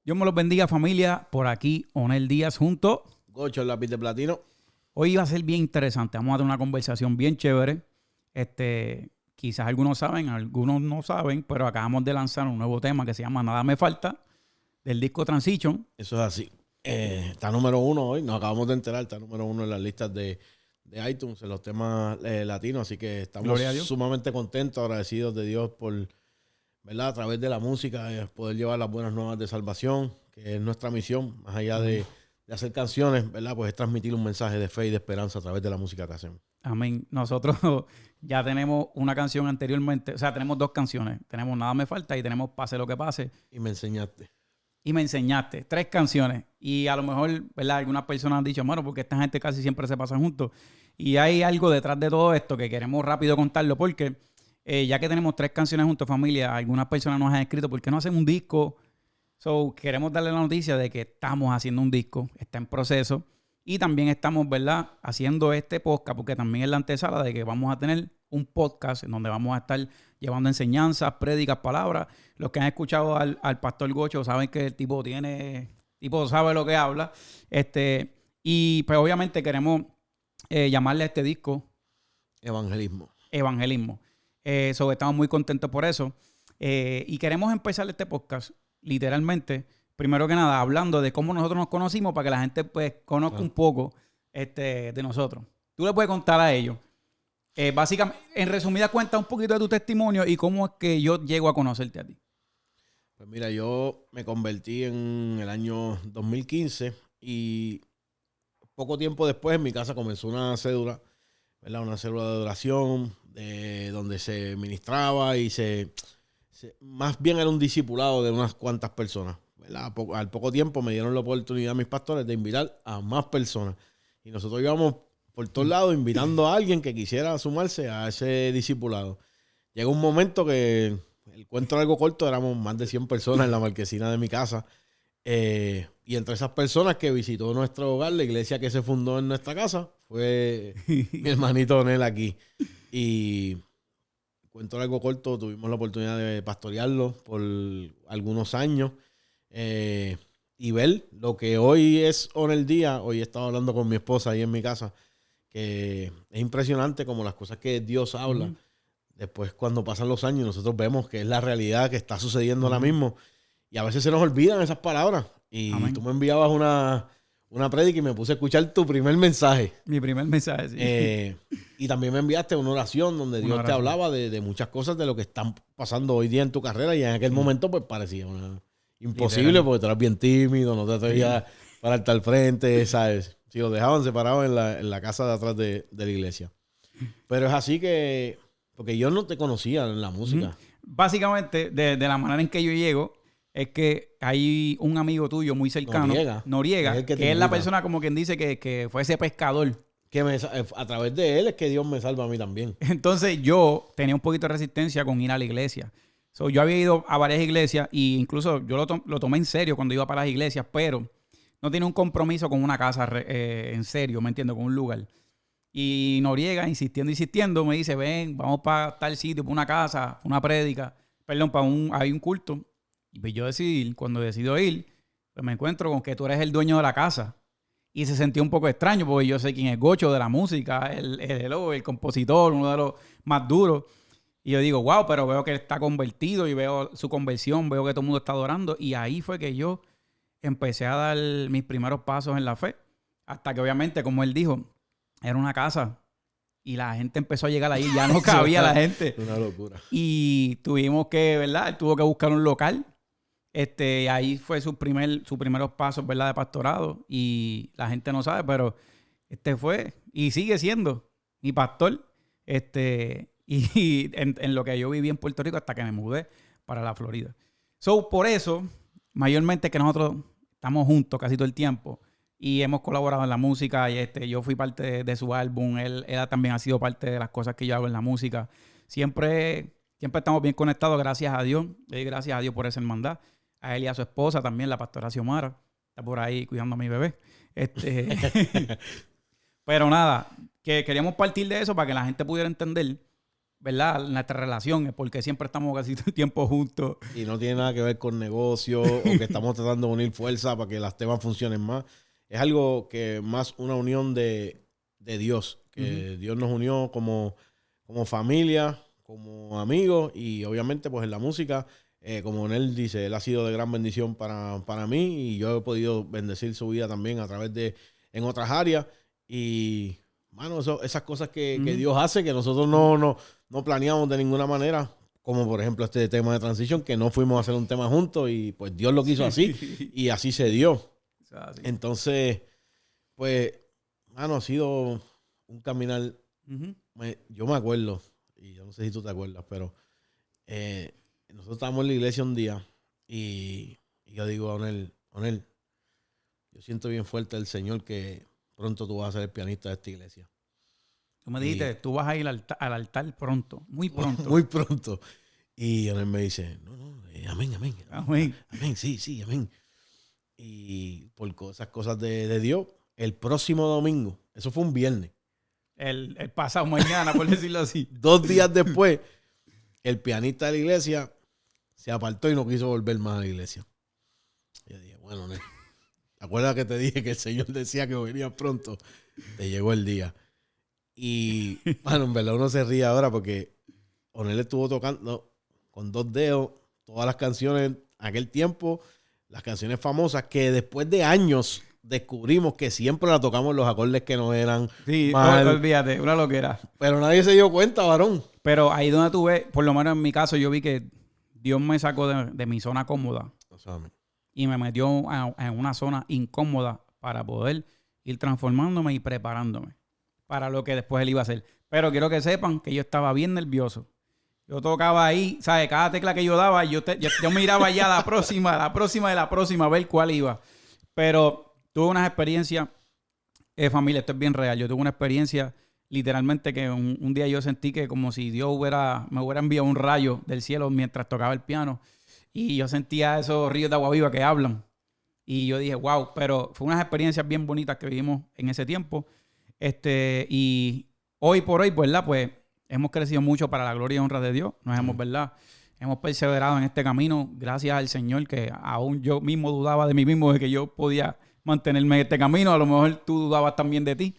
Dios me los bendiga, familia. Por aquí, Onel Díaz junto. Gocho, el lápiz de platino. Hoy va a ser bien interesante. Vamos a tener una conversación bien chévere. Quizás algunos saben, algunos no saben, pero acabamos de lanzar un nuevo tema que se llama Nada Me Falta, del disco Transition. Eso es así. Está número 1 hoy. Nos acabamos de enterar. Está número 1 en las listas de iTunes, en los temas latinos. Así que estamos sumamente contentos, agradecidos de Dios por, ¿verdad? A través de la música, poder llevar las buenas nuevas de salvación, que es nuestra misión, más allá de hacer canciones, ¿verdad? Pues es transmitir un mensaje de fe y de esperanza a través de la música que hacemos. Amén. Nosotros ya tenemos una canción anteriormente, o sea, tenemos 2 canciones. Tenemos Nada Me Falta y tenemos Pase Lo Que Pase. Y me enseñaste. Y me enseñaste 3 canciones. Y a lo mejor, ¿verdad? Algunas personas han dicho, bueno, porque esta gente casi siempre se pasan juntos. Y hay algo detrás de todo esto que queremos rápido contarlo porque ya que tenemos 3 canciones juntos, familia, algunas personas nos han escrito, ¿por qué no hacen un disco? Queremos darle la noticia de que estamos haciendo un disco, está en proceso. Y también estamos, ¿verdad?, haciendo este podcast porque también es la antesala de que vamos a tener un podcast en donde vamos a estar llevando enseñanzas, prédicas, palabras. Los que han escuchado al pastor Gocho saben que el tipo sabe lo que habla. Y pues obviamente queremos llamarle a este disco Evangelismo. Estamos muy contentos por eso. Y queremos empezar este podcast literalmente, primero que nada, hablando de cómo nosotros nos conocimos para que la gente pues conozca un poco de nosotros. Tú le puedes contar a ellos. Básicamente, en resumida cuenta un poquito de tu testimonio y cómo es que yo llego a conocerte a ti. Pues mira, yo me convertí en el año 2015 y poco tiempo después en mi casa comenzó una célula, ¿verdad? Una célula de adoración donde se ministraba y más bien era un discipulado de unas cuantas personas, ¿verdad? Al poco tiempo me dieron la oportunidad mis pastores de invitar a más personas y nosotros íbamos por todos lados invitando a alguien que quisiera sumarse a ese discipulado. Llegó un momento que, el cuento era algo corto, éramos más de 100 personas en la marquesina de mi casa. Y entre esas personas que visitó nuestro hogar, la iglesia que se fundó en nuestra casa, fue mi hermanito Onel aquí. Y cuento algo corto, tuvimos la oportunidad de pastorearlo por algunos años. Y ver lo que hoy es Onel Díaz. Hoy he estado hablando con mi esposa ahí en mi casa, que es impresionante como las cosas que Dios habla. Después, cuando pasan los años, nosotros vemos que es la realidad que está sucediendo ahora mismo. Y a veces se nos olvidan esas palabras. Y tú me enviabas una prédica y me puse a escuchar tu primer mensaje. Mi primer mensaje, sí. Y también me enviaste una oración donde Dios te hablaba de muchas cosas de lo que están pasando hoy día en tu carrera. Y en aquel momento, pues, parecía imposible porque tú eras bien tímido, no te atrevías a pararte al frente, ¿sabes? Si los dejaban separados en la casa de atrás de la iglesia. Pero es así que... Porque yo no te conocía en la música. Básicamente, de la manera en que yo llego, es que hay un amigo tuyo muy cercano, Noriega, que es la persona como quien dice que fue ese pescador. Que a través de él es que Dios me salva a mí también. Entonces yo tenía un poquito de resistencia con ir a la iglesia. Yo había ido a varias iglesias e incluso yo lo tomé en serio cuando iba para las iglesias, pero no tenía un compromiso con una casa en serio, ¿me entiendo? Con un lugar. Y Noriega, insistiendo, me dice, ven, vamos para tal sitio, para una casa, una prédica, hay un culto. Y pues yo cuando decido ir, pues me encuentro con que tú eres el dueño de la casa. Y se sentía un poco extraño, porque yo sé quién es Gocho de la música, el compositor, uno de los más duros. Y yo digo, wow, pero veo que él está convertido y veo su conversión, veo que todo el mundo está adorando. Y ahí fue que yo empecé a dar mis primeros pasos en la fe. Hasta que obviamente, como él dijo, era una casa y la gente empezó a llegar ahí, ya no cabía la gente. Una locura. Y tuvimos que, ¿verdad? Él tuvo que buscar un local. Ahí fue sus primeros pasos, ¿verdad? De pastorado. Y la gente no sabe, pero fue y sigue siendo mi pastor. Y en lo que yo viví en Puerto Rico hasta que me mudé para la Florida. Por eso, mayormente que nosotros estamos juntos casi todo el tiempo. Y hemos colaborado en la música y yo fui parte de su álbum. Él también ha sido parte de las cosas que yo hago en la música. Siempre estamos bien conectados, gracias a Dios. Gracias a Dios por esa hermandad. A él y a su esposa también, la pastora Xiomara. Está por ahí cuidando a mi bebé. Pero nada, que queríamos partir de eso para que la gente pudiera entender ¿verdad? Nuestra relación es porque siempre estamos casi todo el tiempo juntos. Y no tiene nada que ver con negocio o que estamos tratando de unir fuerzas para que las temas funcionen más. Es algo que más una unión de Dios, que Dios nos unió como familia, como amigos y obviamente pues en la música, como él dice, él ha sido de gran bendición para mí y yo he podido bendecir su vida también a través de en otras áreas y mano, esas cosas que Dios hace que nosotros no planeamos de ninguna manera, como por ejemplo este tema de transición, que no fuimos a hacer un tema juntos y pues Dios lo quiso así y así se dio. Entonces, pues, mano, ha sido un caminar. Yo me acuerdo, y yo no sé si tú te acuerdas, pero nosotros estábamos en la iglesia un día y yo digo a Onel, yo siento bien fuerte el Señor que pronto tú vas a ser el pianista de esta iglesia. Tú me dijiste, tú vas a ir al altar pronto, muy pronto. Muy pronto. Y Onel me dice, no, amén. Amén, sí, amén. Y por esas cosas de Dios, el próximo domingo, eso fue un viernes. El pasado mañana, por decirlo así. 2 días después, el pianista de la iglesia se apartó y no quiso volver más a la iglesia. Yo dije, bueno, ¿te acuerdas que te dije que el Señor decía que venía pronto? Te llegó el día. Y, bueno, en verdad uno se ríe ahora porque Onel estuvo tocando con 2 dedos todas las canciones aquel tiempo, las canciones famosas que después de años descubrimos que siempre la tocamos los acordes que no eran mal. Olvídate, una loquera. Pero nadie se dio cuenta, varón. Pero ahí donde tú ves, por lo menos en mi caso, yo vi que Dios me sacó de mi zona cómoda y me metió en una zona incómoda para poder ir transformándome y preparándome para lo que después él iba a hacer. Pero quiero que sepan que yo estaba bien nervioso. Yo tocaba ahí, ¿sabes? Cada tecla que yo daba, yo miraba ya la próxima de la próxima, a ver cuál iba. Pero tuve unas experiencias, familia, esto es bien real. Yo tuve una experiencia literalmente que un día yo sentí que como si Dios me hubiera enviado un rayo del cielo mientras tocaba el piano. Y yo sentía esos ríos de agua viva que hablan. Y yo dije, wow, pero fue unas experiencias bien bonitas que vivimos en ese tiempo. Y hoy por hoy, ¿verdad? Pues hemos crecido mucho para la gloria y honra de Dios. Nos hemos, ¿verdad? Hemos perseverado en este camino gracias al Señor, que aún yo mismo dudaba de mí mismo de que yo podía mantenerme en este camino. A lo mejor tú dudabas también de ti.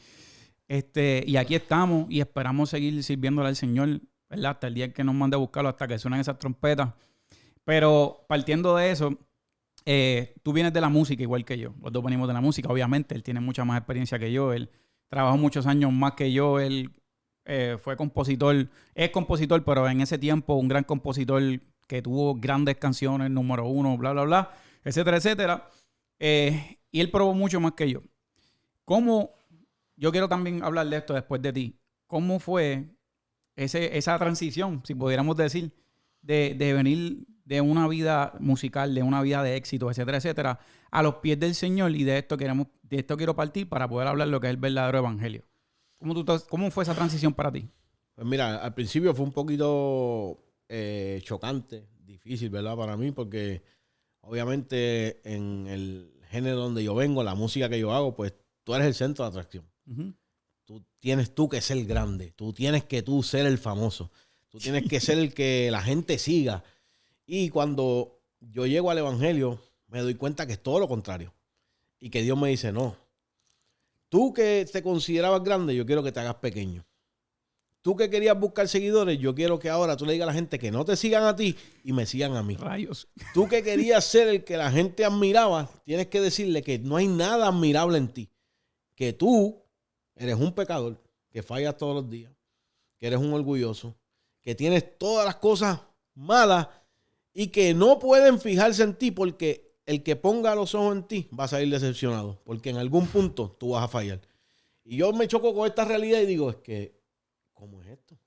Y aquí estamos y esperamos seguir sirviéndole al Señor, ¿verdad? Hasta el día que nos mande a buscarlo, hasta que suenen esas trompetas. Pero partiendo de eso, tú vienes de la música igual que yo. Los dos venimos de la música, obviamente. Él tiene mucha más experiencia que yo. Él trabajó muchos años más que yo. Él fue compositor. Es compositor, pero en ese tiempo un gran compositor que tuvo grandes canciones, número 1, bla, bla, bla, etcétera, etcétera. Y él probó mucho más que yo. Yo quiero también hablar de esto después de ti. ¿Cómo fue esa transición, si pudiéramos decir, de venir de una vida musical, de una vida de éxito, etcétera, etcétera, a los pies del Señor? Y de esto quiero partir para poder hablar lo que es el verdadero evangelio. ¿Cómo fue esa transición para ti? Pues mira, al principio fue un poquito chocante, difícil, ¿verdad? Para mí, porque obviamente en el género donde yo vengo, la música que yo hago, pues tú eres el centro de atracción. Tienes que ser grande, tú tienes que ser el famoso, tú tienes que ser el que la gente siga. Y cuando yo llego al evangelio, me doy cuenta que es todo lo contrario. Y que Dios me dice, no, tú que te considerabas grande, yo quiero que te hagas pequeño. Tú que querías buscar seguidores, yo quiero que ahora tú le digas a la gente que no te sigan a ti y me sigan a mí. Rayos. Tú que querías ser el que la gente admiraba, tienes que decirle que no hay nada admirable en ti. Que tú eres un pecador, que fallas todos los días, que eres un orgulloso, que tienes todas las cosas malas y que no pueden fijarse en ti porque el que ponga los ojos en ti va a salir decepcionado porque en algún punto tú vas a fallar. Y yo me choco con esta realidad y digo, es que, ¿cómo es esto?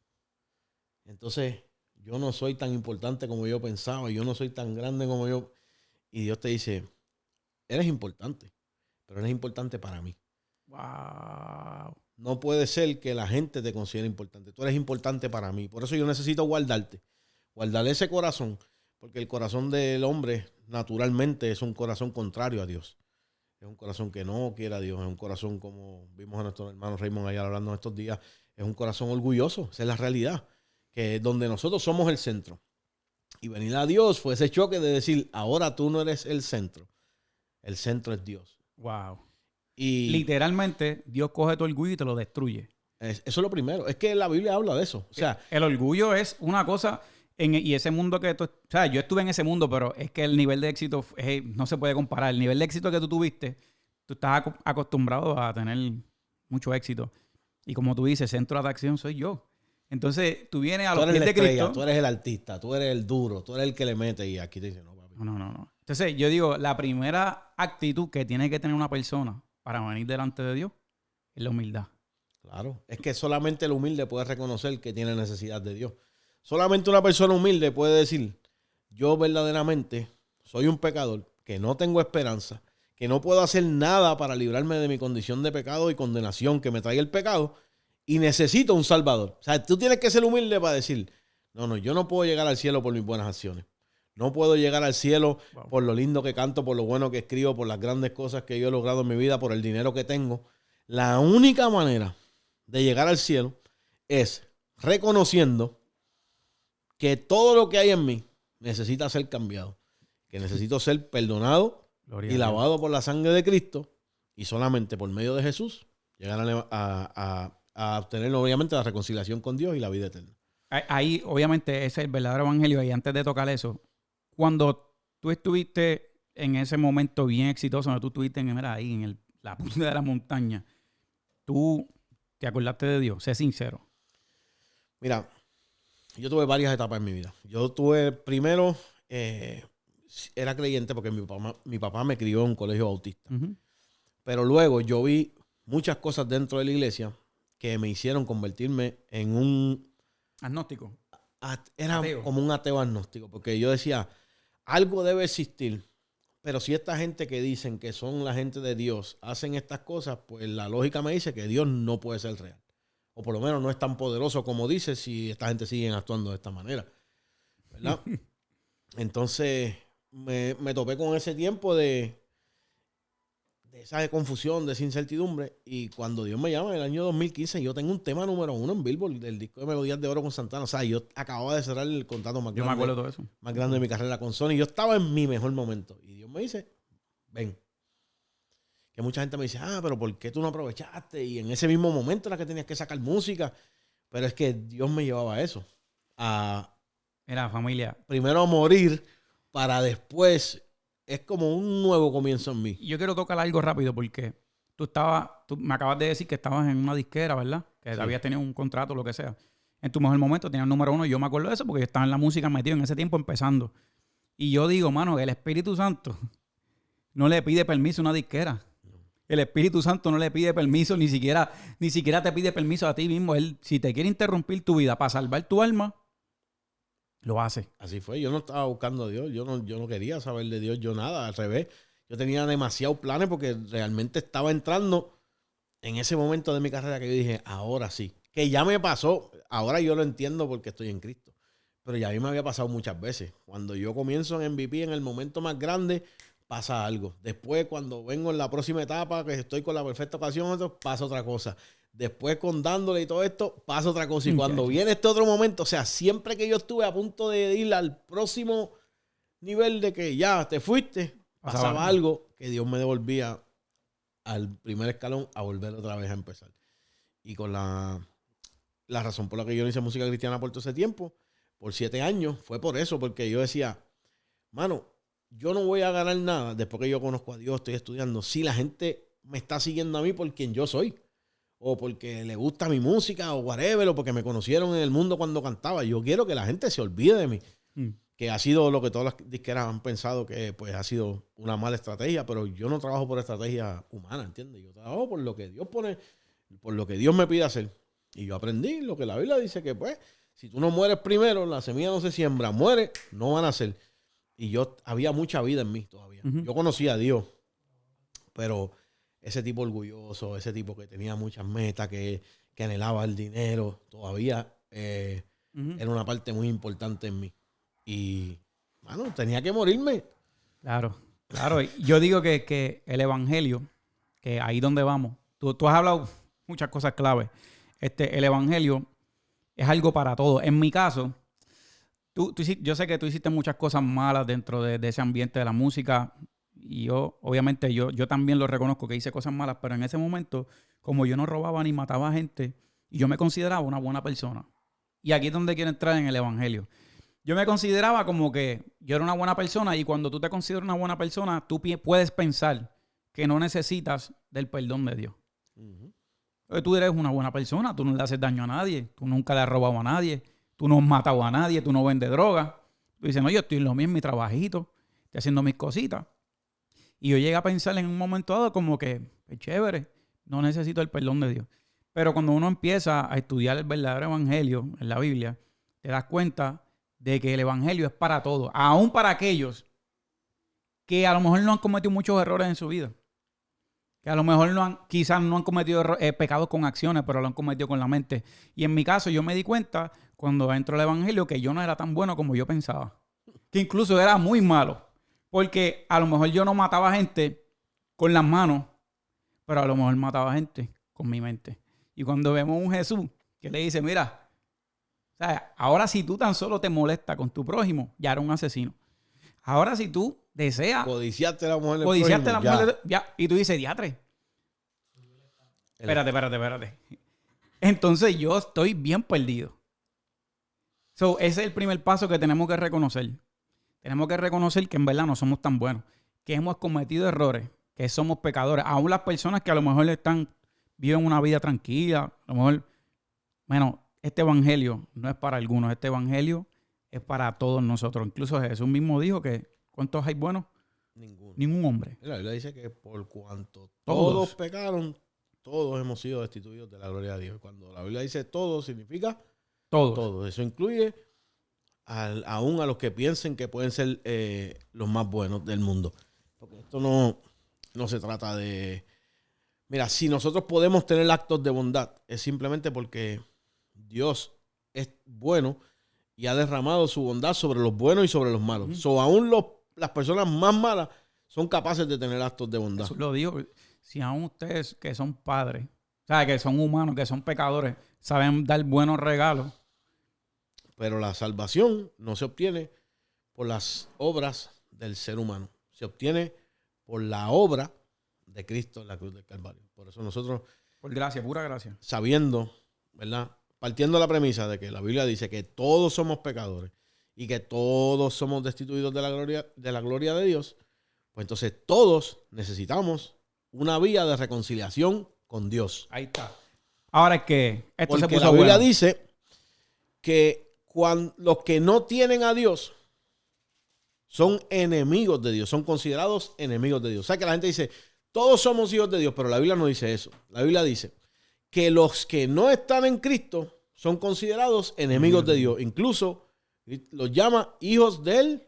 Entonces, yo no soy tan importante como yo pensaba, yo no soy tan grande como yo. Y Dios te dice, eres importante, pero eres importante para mí. Wow. No puede ser que la gente te considere importante. Tú eres importante para mí. Por eso yo necesito guardarte. Guardar ese corazón. Porque el corazón del hombre naturalmente es un corazón contrario a Dios. Es un corazón que no quiere a Dios. Es un corazón, como vimos a nuestro hermano Raymond allá hablando estos días, es un corazón orgulloso. Esa es la realidad. que donde nosotros somos el centro. Y venir a Dios fue ese choque de decir, ahora tú no eres el centro es Dios. Wow. Y Literalmente, Dios coge tu orgullo y te lo destruye. eso es lo primero. Es que la Biblia habla de eso. O sea, El orgullo es una cosa, y ese mundo que tú... O sea, yo estuve en ese mundo, pero es que el nivel de éxito no se puede comparar. El nivel de éxito que tú tuviste, tú estás acostumbrado a tener mucho éxito. Y como tú dices, centro de atracción soy yo. Entonces, tú vienes a tú los eres pies la de estrella, Cristo. tú eres el artista, tú eres el duro, tú eres el que le mete y aquí te dicen, no, papi. No. Entonces, yo digo, la primera actitud que tiene que tener una persona para venir delante de Dios es la humildad. Claro, es que solamente el humilde puede reconocer que tiene necesidad de Dios. Solamente una persona humilde puede decir, yo verdaderamente soy un pecador, que no tengo esperanza, que no puedo hacer nada para librarme de mi condición de pecado y condenación que me trae el pecado y necesito un salvador. O sea, tú tienes que ser humilde para decir, no, yo no puedo llegar al cielo por mis buenas acciones. No puedo llegar al cielo por lo lindo que canto, por lo bueno que escribo, por las grandes cosas que yo he logrado en mi vida, por el dinero que tengo. La única manera de llegar al cielo es reconociendo que todo lo que hay en mí necesita ser cambiado, que necesito ser perdonado y lavado por la sangre de Cristo y solamente por medio de Jesús llegar a obtener obviamente la reconciliación con Dios y la vida eterna. Ahí, obviamente, ese es el verdadero evangelio. Y antes de tocar eso, cuando tú estuviste en ese momento bien exitoso, donde tú estuviste ahí en la punta de la montaña, tú te acordaste de Dios, sé sincero. Mira, yo tuve varias etapas en mi vida. Yo tuve, primero, era creyente porque mi papá me crió en un colegio bautista. Uh-huh. Pero luego yo vi muchas cosas dentro de la iglesia que me hicieron convertirme en un... Agnóstico. Era ateo. Como un ateo agnóstico, porque yo decía, algo debe existir, pero si esta gente que dicen que son la gente de Dios hacen estas cosas, pues la lógica me dice que Dios no puede ser real. O por lo menos no es tan poderoso como dice si esta gente sigue actuando de esta manera. ¿Verdad? Entonces me topé con ese tiempo de esa confusión, de esa incertidumbre. Y cuando Dios me llama en el año 2015, yo tengo un tema número 1 en Billboard del disco de Melodías de Oro con Santana. O sea, yo acababa de cerrar el contrato más grande. Yo me acuerdo de todo eso. Más grande de mi carrera con Sony. Yo estaba en mi mejor momento. Y Dios me dice, ven. Que mucha gente me dice, pero ¿por qué tú no aprovechaste? Y en ese mismo momento era que tenías que sacar música. Pero es que Dios me llevaba a eso. Era familia. Primero a morir para después... Es como un nuevo comienzo en mí. Yo quiero tocar algo rápido porque tú me acabas de decir que estabas en una disquera, ¿verdad? Que Sí. habías tenido un contrato o lo que sea. En tu mejor momento tenías el número 1. Yo me acuerdo de eso porque yo estaba en la música metido en ese tiempo empezando. Y yo digo, mano, el Espíritu Santo no le pide permiso a una disquera. El Espíritu Santo no le pide permiso, ni siquiera te pide permiso a ti mismo. Él, si te quiere interrumpir tu vida para salvar tu alma, lo hace. Así fue. Yo no estaba buscando a Dios. Yo no quería saber de Dios. Yo nada. Al revés. Yo tenía demasiados planes porque realmente estaba entrando en ese momento de mi carrera que yo dije, ahora sí. Que ya me pasó. Ahora yo lo entiendo porque estoy en Cristo. Pero ya a mí me había pasado muchas veces. Cuando yo comienzo en MVP, en el momento más grande, pasa algo. Después, cuando vengo en la próxima etapa, que estoy con la perfecta ocasión, pasa otra cosa. Después, con dándole y todo esto, pasa otra cosa. Y cuando viene este otro momento, o sea, siempre que yo estuve a punto de ir al próximo nivel de que ya te fuiste, pasaba algo que Dios me devolvía al primer escalón a volver otra vez a empezar. Y con la razón por la que yo no hice música cristiana por todo ese tiempo, por 7 años, fue por eso, porque yo decía, mano, yo no voy a ganar nada después que yo conozco a Dios, estoy estudiando, si la gente me está siguiendo a mí por quien yo soy. O porque le gusta mi música o whatever, o porque me conocieron en el mundo cuando cantaba. Yo quiero que la gente se olvide de mí. Que ha sido lo que todas las disqueras han pensado que pues ha sido una mala estrategia, pero yo no trabajo por estrategia humana, ¿entiendes? Yo trabajo por lo que Dios pone, por lo que Dios me pide hacer. Y yo aprendí lo que la Biblia dice que pues, si tú no mueres primero, la semilla no se siembra, muere, no van a nacer. Y había mucha vida en mí todavía. Uh-huh. Yo conocía a Dios, pero ese tipo orgulloso, ese tipo que tenía muchas metas, que anhelaba el dinero, todavía era una parte muy importante en mí. Y, mano, tenía que morirme. Claro. Yo digo que el evangelio, que ahí donde vamos, tú has hablado muchas cosas claves. El evangelio es algo para todos. En mi caso, yo sé que tú hiciste muchas cosas malas dentro de ese ambiente de la música y obviamente, yo también lo reconozco que hice cosas malas, pero en ese momento, como yo no robaba ni mataba gente, yo me consideraba una buena persona. Y aquí es donde quiero entrar en el evangelio. Yo me consideraba como que yo era una buena persona y cuando tú te consideras una buena persona, tú puedes pensar que no necesitas del perdón de Dios. Entonces tú eres una buena persona, tú no le haces daño a nadie, tú nunca le has robado a nadie, tú no has matado a nadie, tú no vendes droga. Tú dices, no, yo estoy en lo mío, en mi trabajito, estoy haciendo mis cositas. Y yo llegué a pensar en un momento dado como que, es chévere, no necesito el perdón de Dios. Pero cuando uno empieza a estudiar el verdadero evangelio en la Biblia, te das cuenta de que el evangelio es para todos, aún para aquellos que a lo mejor no han cometido muchos errores en su vida. Que a lo mejor quizás no han cometido pecados con acciones, pero lo han cometido con la mente. Y en mi caso yo me di cuenta cuando entro al evangelio que yo no era tan bueno como yo pensaba. Que incluso era muy malo. Porque a lo mejor yo no mataba gente con las manos, pero a lo mejor mataba gente con mi mente. Y cuando vemos un Jesús que le dice, mira, o sea, ahora si tú tan solo te molestas con tu prójimo, ya eres un asesino. Ahora si tú deseas... Codiciaste a la mujer del Codiciaste prójimo, a la mujer ya. Y tú dices, diatre. Espérate. Entonces yo estoy bien perdido. Ese es el primer paso que tenemos que reconocer. Tenemos que reconocer que en verdad no somos tan buenos. Que hemos cometido errores. Que somos pecadores. Aún las personas que a lo mejor viven una vida tranquila. A lo mejor... Bueno, este evangelio no es para algunos. Este evangelio es para todos nosotros. Incluso Jesús mismo dijo que ¿cuántos hay buenos? Ninguno. Ningún hombre. La Biblia dice que por cuanto todos pecaron, todos hemos sido destituidos de la gloria de Dios. Cuando la Biblia dice todo, significa todos. Todo. Eso incluye aún a los que piensen que pueden ser los más buenos del mundo. Porque esto no se trata de... Mira, si nosotros podemos tener actos de bondad, es simplemente porque Dios es bueno y ha derramado su bondad sobre los buenos y sobre los malos. Aún las personas más malas son capaces de tener actos de bondad. Eso lo digo. Si aún ustedes que son padres, o sea, que son humanos, que son pecadores, saben dar buenos regalos. Pero la salvación no se obtiene por las obras del ser humano. Se obtiene por la obra de Cristo en la cruz del Calvario. Por eso nosotros... Por gracia, pura gracia. Sabiendo, ¿verdad? Partiendo de la premisa de que la Biblia dice que todos somos pecadores y que todos somos destituidos de la gloria de Dios, pues entonces todos necesitamos una vía de reconciliación con Dios. Ahí está. Ahora es que esto porque se puso la Biblia bueno. dice que los que no tienen a Dios son enemigos de Dios, son considerados enemigos de Dios. O sea que la gente dice, todos somos hijos de Dios, pero la Biblia no dice eso. La Biblia dice que los que no están en Cristo son considerados enemigos de Dios. Incluso los llama hijos del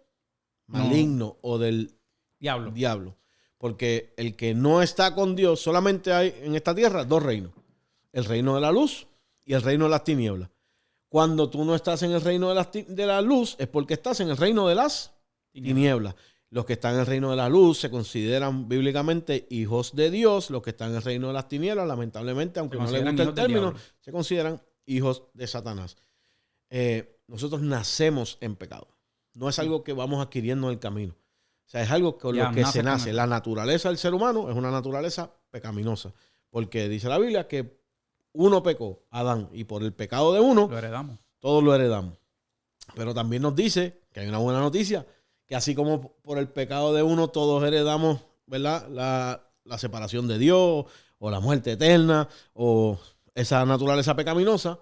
maligno o del diablo. Porque el que no está con Dios, solamente hay en esta tierra dos reinos. El reino de la luz y el reino de las tinieblas. Cuando tú no estás en el reino de la luz es porque estás en el reino de las tinieblas. Los que están en el reino de la luz se consideran bíblicamente hijos de Dios. Los que están en el reino de las tinieblas, lamentablemente, aunque no les guste el término, se consideran hijos de Satanás. Nosotros nacemos en pecado. No es algo que vamos adquiriendo en el camino. O sea, es algo con lo que se nace. La naturaleza del ser humano es una naturaleza pecaminosa. Porque dice la Biblia que uno pecó, Adán, y por el pecado de uno, todos lo heredamos. Pero también nos dice que hay una buena noticia, que así como por el pecado de uno todos heredamos, ¿verdad?, la separación de Dios, o la muerte eterna, o esa naturaleza pecaminosa.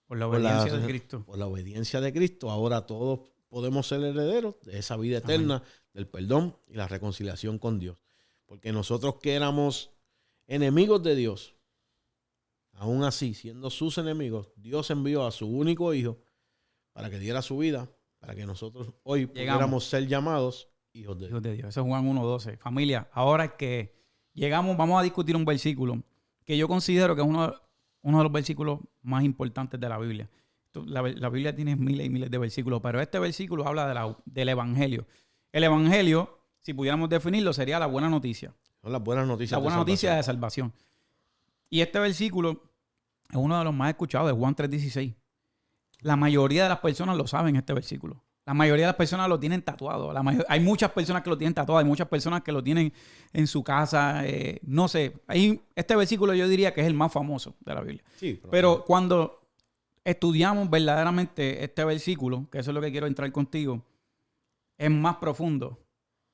Por la obediencia de Cristo. Por la obediencia de Cristo, ahora todos podemos ser herederos de esa vida eterna, amén, del perdón y la reconciliación con Dios. Porque nosotros que éramos enemigos de Dios, aún así, siendo sus enemigos, Dios envió a su único hijo para que diera su vida, para que nosotros hoy pudiéramos ser llamados hijos de Dios. Eso es Juan 1:12. Familia, ahora es que llegamos, vamos a discutir un versículo que yo considero que es uno de los versículos más importantes de la Biblia. La Biblia tiene miles y miles de versículos, pero este versículo habla del evangelio. El evangelio, si pudiéramos definirlo, sería la buena noticia. Son las buenas noticias. La buena noticia de salvación. Y este versículo es uno de los más escuchados, de Juan 3:16. La mayoría de las personas lo saben este versículo. La mayoría de las personas lo tienen tatuado. Hay muchas personas que lo tienen tatuado. Hay muchas personas que lo tienen en su casa. No sé. Este versículo yo diría que es el más famoso de la Biblia. Sí, pero cuando estudiamos verdaderamente este versículo, que eso es lo que quiero entrar contigo, es más profundo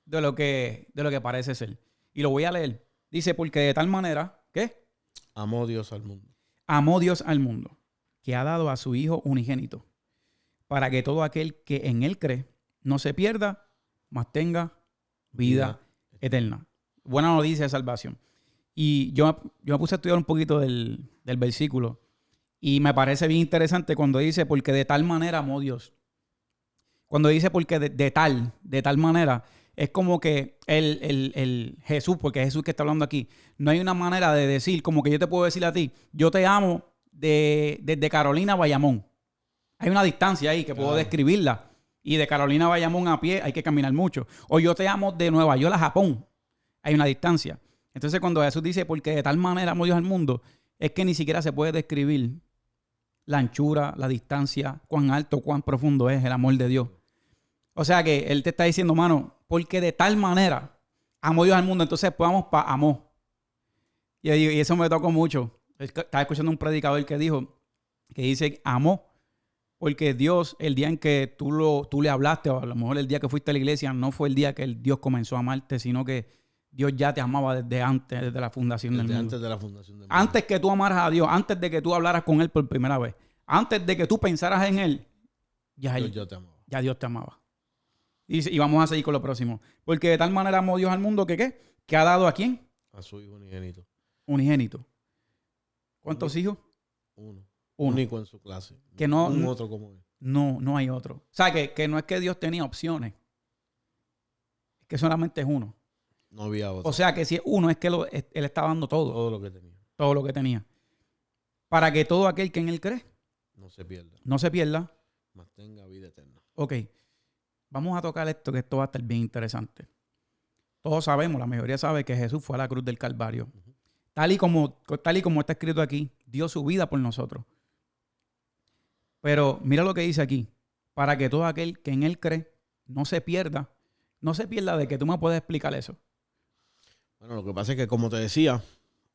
de lo que parece ser. Y lo voy a leer. Dice, porque de tal manera, ¿qué? Amó Dios al mundo. Amó Dios al mundo, que ha dado a su Hijo unigénito, para que todo aquel que en Él cree no se pierda, mas tenga vida eterna. Buena noticia de salvación. Y yo me puse a estudiar un poquito del versículo y me parece bien interesante cuando dice, porque de tal manera amó Dios. Cuando dice porque de tal manera, es como que el Jesús, porque es Jesús que está hablando aquí, no hay una manera de decir, como que yo te puedo decir a ti, yo te amo desde Carolina a Bayamón. Hay una distancia ahí que puedo describirla. Y de Carolina a Bayamón a pie hay que caminar mucho. O yo te amo de Nueva York a Japón. Hay una distancia. Entonces cuando Jesús dice, porque de tal manera amó Dios al mundo, es que ni siquiera se puede describir la anchura, la distancia, cuán alto, cuán profundo es el amor de Dios. O sea que Él te está diciendo, mano, porque de tal manera amó Dios al mundo, entonces pues vamos para amó. Y eso me tocó mucho. Estaba escuchando un predicador que dice, amó. Porque Dios, el día en que tú le hablaste, o a lo mejor el día que fuiste a la iglesia, no fue el día que Dios comenzó a amarte, sino que Dios ya te amaba desde antes, desde la fundación del mundo. Antes de la fundación del mundo. Antes que tú amaras a Dios, antes de que tú hablaras con Él por primera vez, antes de que tú pensaras en Él, ya Dios te amaba. Y vamos a seguir con lo próximo. Porque de tal manera amó Dios al mundo que ¿qué? Que ha dado ¿a quién? A su Hijo unigénito. Unigénito. ¿Cuántos hijos? Uno. Uno. Único en su clase. Que no, un otro como él. No hay otro. O sea, que no es que Dios tenía opciones. Es que solamente es uno. No había otro. O sea, que si es uno, es que Él está dando todo. Todo lo que tenía. Todo lo que tenía. Para que todo aquel que en Él cree no se pierda. No se pierda. Mas tenga vida eterna. Ok. Vamos a tocar esto, que esto va a estar bien interesante. Todos sabemos, la mayoría sabe que Jesús fue a la cruz del Calvario. Tal y como está escrito aquí, dio su vida por nosotros. Pero mira lo que dice aquí. Para que todo aquel que en Él cree no se pierda. No se pierda de que tú me puedes explicar eso. Bueno, lo que pasa es que, como te decía,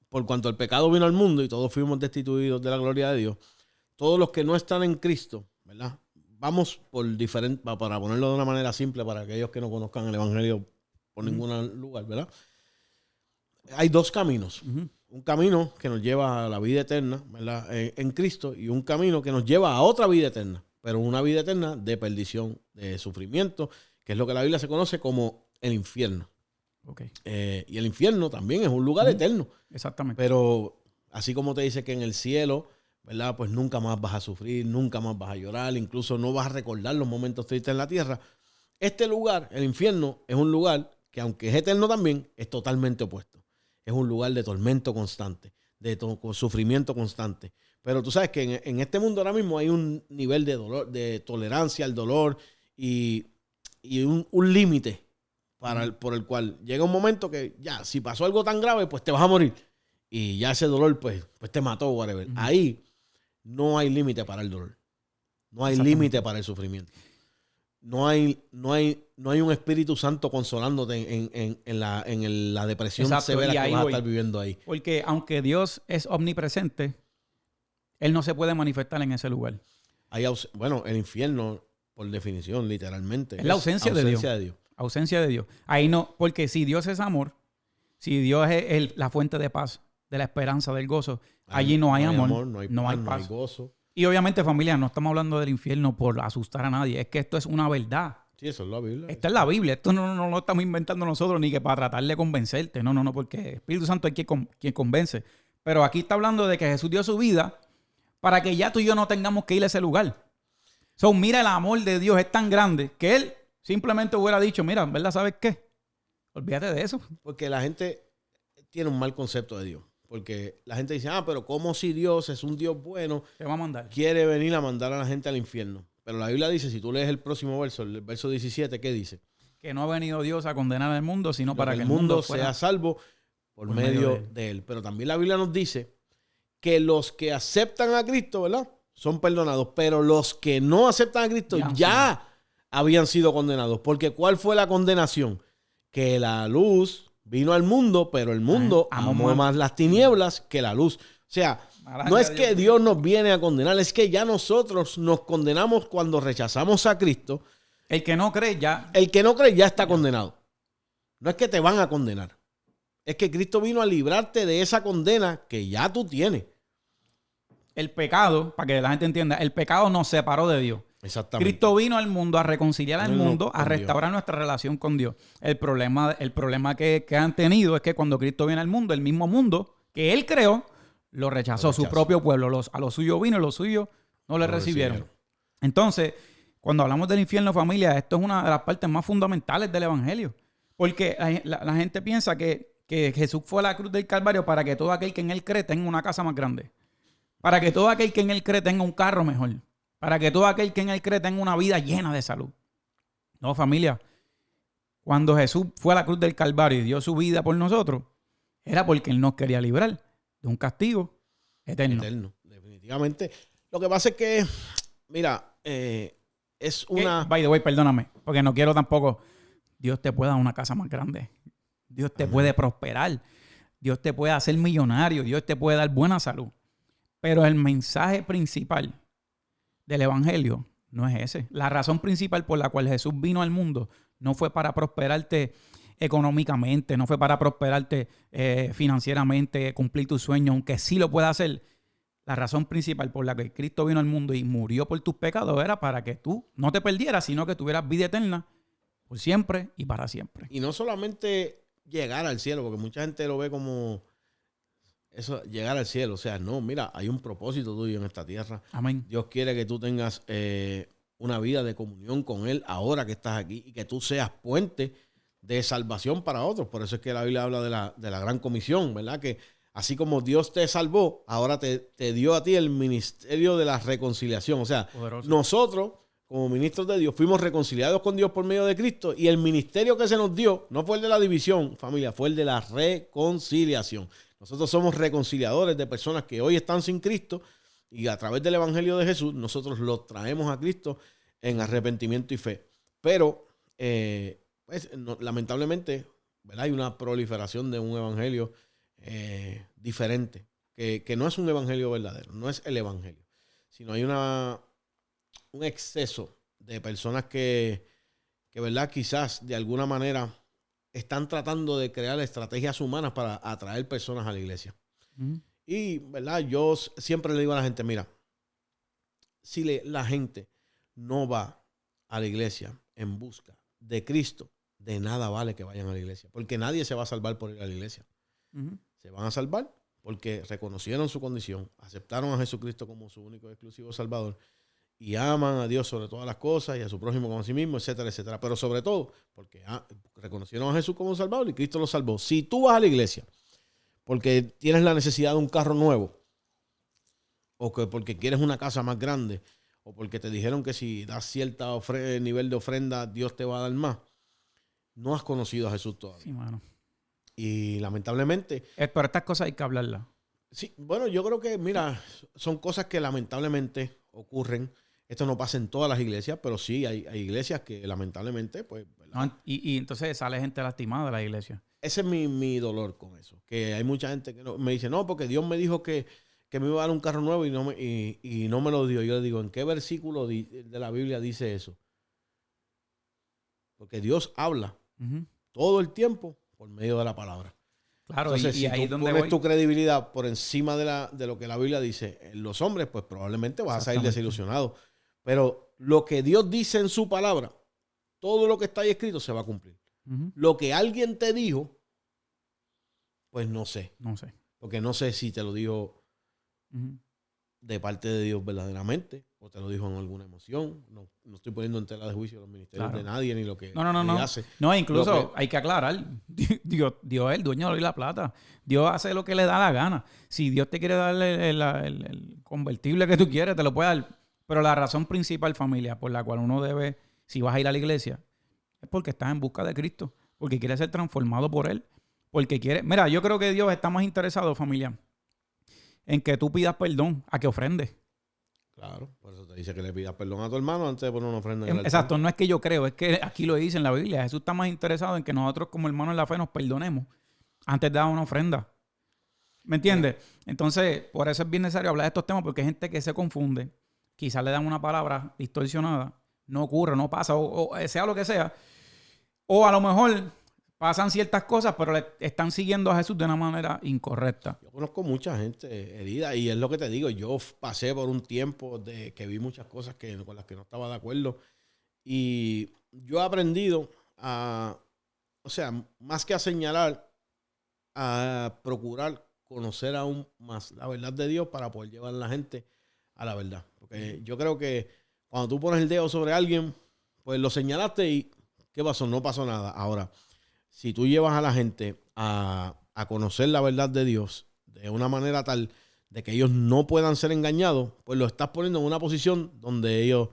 por cuanto el pecado vino al mundo y todos fuimos destituidos de la gloria de Dios, todos los que no están en Cristo, ¿verdad? Vamos para ponerlo de una manera simple para aquellos que no conozcan el Evangelio por ningún lugar, ¿verdad? Hay dos caminos. Un camino que nos lleva a la vida eterna, ¿verdad? En Cristo, y un camino que nos lleva a otra vida eterna, pero una vida eterna de perdición, de sufrimiento, que es lo que la Biblia se conoce como el infierno. Okay. Y el infierno también es un lugar eterno. Exactamente. Pero así como te dice que en el cielo, ¿verdad? Pues nunca más vas a sufrir, nunca más vas a llorar, incluso no vas a recordar los momentos tristes en la tierra. Este lugar, el infierno, es un lugar que, aunque es eterno también, es totalmente opuesto. Es un lugar de tormento constante, de sufrimiento constante. Pero tú sabes que en este mundo ahora mismo hay un nivel de dolor, de tolerancia al dolor y un límite por el cual llega un momento que ya, si pasó algo tan grave, pues te vas a morir. Y ya ese dolor, pues te mató, whatever. Ahí no hay límite para el dolor. No hay límite para el sufrimiento. No hay un Espíritu Santo consolándote en la depresión severa que vas a estar viviendo ahí. Porque aunque Dios es omnipresente, Él no se puede manifestar en ese lugar. Bueno, el infierno, por definición, literalmente, es la ausencia de Dios. Ausencia de Dios. Ahí no, porque si Dios es amor, si Dios es la fuente de paz, de la esperanza, del gozo, allí no hay amor, no hay paz, no hay gozo. Y obviamente, familia, no estamos hablando del infierno por asustar a nadie. Es que esto es una verdad. Sí, eso es la Biblia. Esto es la Biblia. Esto no lo estamos inventando nosotros ni que para tratar de convencerte. No, porque Espíritu Santo es quien convence. Pero aquí está hablando de que Jesús dio su vida para que ya tú y yo no tengamos que ir a ese lugar. Mira, el amor de Dios es tan grande que Él simplemente hubiera dicho, mira, ¿verdad? ¿Sabes qué? Olvídate de eso. Porque la gente tiene un mal concepto de Dios. Porque la gente dice, pero ¿cómo si Dios es un Dios bueno? Te va a mandar. Quiere venir a mandar a la gente al infierno. Pero la Biblia dice, si tú lees el próximo verso, el verso 17, ¿qué dice? Que no ha venido Dios a condenar al mundo, sino para que el mundo fuera sea salvo por medio de él. Pero también la Biblia nos dice que los que aceptan a Cristo, ¿verdad? son perdonados, pero los que no aceptan a Cristo ya habían sido condenados. Porque ¿cuál fue la condenación? Que la luz vino al mundo, pero el mundo amó más las tinieblas que la luz. O sea, no es que Dios nos viene a condenar, es que ya nosotros nos condenamos cuando rechazamos a Cristo. El que no cree ya. El que no cree ya está condenado. No es que te van a condenar. Es que Cristo vino a librarte de esa condena que ya tú tienes. El pecado, para que la gente entienda, el pecado nos separó de Dios. Exactamente. Cristo vino al mundo a reconciliar al mundo, a restaurar nuestra relación con Dios. El problema que han tenido es que cuando Cristo viene al mundo, el mismo mundo que Él creó, lo rechazó. Su propio pueblo. A los suyos vino y los suyos no le recibieron. Entonces, cuando hablamos del infierno, familia, esto es una de las partes más fundamentales del Evangelio. Porque la gente piensa que Jesús fue a la cruz del Calvario para que todo aquel que en Él cree tenga una casa más grande. Para que todo aquel que en Él cree tenga un carro mejor. Para que todo aquel que en Él cree tenga una vida llena de salud. No, familia. Cuando Jesús fue a la cruz del Calvario y dio su vida por nosotros, era porque Él nos quería librar de un castigo eterno. Eterno, definitivamente. Lo que pasa es que, mira, es una... By the way, perdóname, porque no quiero tampoco... Dios te puede dar una casa más grande. Dios te puede prosperar. Dios te puede hacer millonario. Dios te puede dar buena salud. Pero el mensaje principal del Evangelio no es ese. La razón principal por la cual Jesús vino al mundo no fue para prosperarte económicamente, no fue para prosperarte financieramente, cumplir tus sueños, aunque sí lo pueda hacer. La razón principal por la que Cristo vino al mundo y murió por tus pecados era para que tú no te perdieras, sino que tuvieras vida eterna por siempre y para siempre. Y no solamente llegar al cielo, porque mucha gente lo ve como eso, llegar al cielo. O sea, no, mira, hay un propósito tuyo en esta tierra. Amén. Dios quiere que tú tengas una vida de comunión con Él ahora que estás aquí y que tú seas puente de salvación para otros. Por eso es que la Biblia habla de la gran comisión, ¿verdad? Que así como Dios te salvó, ahora te dio a ti el ministerio de la reconciliación. O sea, poderoso. Nosotros, como ministros de Dios, fuimos reconciliados con Dios por medio de Cristo y el ministerio que se nos dio no fue el de la división, familia, fue el de la reconciliación. Nosotros somos reconciliadores de personas que hoy están sin Cristo y a través del Evangelio de Jesús nosotros los traemos a Cristo en arrepentimiento y fe. Pero, lamentablemente, ¿verdad? Hay una proliferación de un Evangelio diferente, que no es un Evangelio verdadero, no es el Evangelio, sino hay un exceso de personas que ¿verdad? Quizás de alguna manera están tratando de crear estrategias humanas para atraer personas a la iglesia. Y, ¿verdad? Yo siempre le digo a la gente, mira, si la gente no va a la iglesia en busca de Cristo, de nada vale que vayan a la iglesia, porque nadie se va a salvar por ir a la iglesia. Se van a salvar porque reconocieron su condición, aceptaron a Jesucristo como su único y exclusivo Salvador y aman a Dios sobre todas las cosas y a su prójimo como a sí mismo, etcétera, etcétera. Pero sobre todo porque reconocieron a Jesús como Salvador y Cristo los salvó. Si tú vas a la iglesia porque tienes la necesidad de un carro nuevo o que porque quieres una casa más grande o porque te dijeron que si das cierto nivel de ofrenda Dios te va a dar más, no has conocido a Jesús todavía. Sí, mano. Y lamentablemente... Pero estas cosas hay que hablarlas. Sí, bueno, yo creo que, mira, son cosas que lamentablemente ocurren. Esto no pasa en todas las iglesias, pero sí hay iglesias que lamentablemente, pues... No, y entonces sale gente lastimada de la iglesia. Ese es mi dolor con eso. Que hay mucha gente que me dice, no, porque Dios me dijo que me iba a dar un carro nuevo y no me lo dio. Yo le digo, ¿en qué versículo de la Biblia dice eso? Porque Dios habla todo el tiempo por medio de la palabra. Claro, entonces, y si ahí tú donde pones tu credibilidad por encima de lo que la Biblia dice en los hombres, pues probablemente vas a salir desilusionado. Pero lo que Dios dice en su palabra, todo lo que está ahí escrito se va a cumplir. Lo que alguien te dijo, pues no sé. No sé. Porque no sé si te lo dijo de parte de Dios verdaderamente o te lo dijo en alguna emoción. No estoy poniendo en tela de juicio los ministerios de nadie ni lo que hace. No, incluso hay que aclarar. Dios es el dueño de oro y la plata. Dios hace lo que le da la gana. Si Dios te quiere dar el convertible que tú quieres, te lo puede dar. Pero la razón principal, familia, por la cual uno debe, si vas a ir a la iglesia, es porque estás en busca de Cristo. Porque quieres ser transformado por Él. Porque quiere... Mira, yo creo que Dios está más interesado, familia, en que tú pidas perdón a que ofrendes. Claro, por eso te dice que le pidas perdón a tu hermano antes de poner una ofrenda en el altar. Exacto, no es que yo creo, es que aquí lo dice en la Biblia. Jesús está más interesado en que nosotros como hermanos en la fe nos perdonemos antes de dar una ofrenda. ¿Me entiendes? Entonces, por eso es bien necesario hablar de estos temas, porque hay gente que se confunde. Quizás le dan una palabra distorsionada, no ocurre, no pasa, o sea lo que sea. O a lo mejor pasan ciertas cosas, pero le están siguiendo a Jesús de una manera incorrecta. Yo conozco mucha gente herida y es lo que te digo, yo pasé por un tiempo de que vi muchas cosas con las que no estaba de acuerdo y yo he aprendido o sea, más que a señalar, a procurar conocer aún más la verdad de Dios para poder llevar a la gente a la verdad. Porque yo creo que cuando tú pones el dedo sobre alguien, pues lo señalaste y ¿qué pasó? No pasó nada. Ahora, si tú llevas a la gente a conocer la verdad de Dios de una manera tal de que ellos no puedan ser engañados, pues lo estás poniendo en una posición donde ellos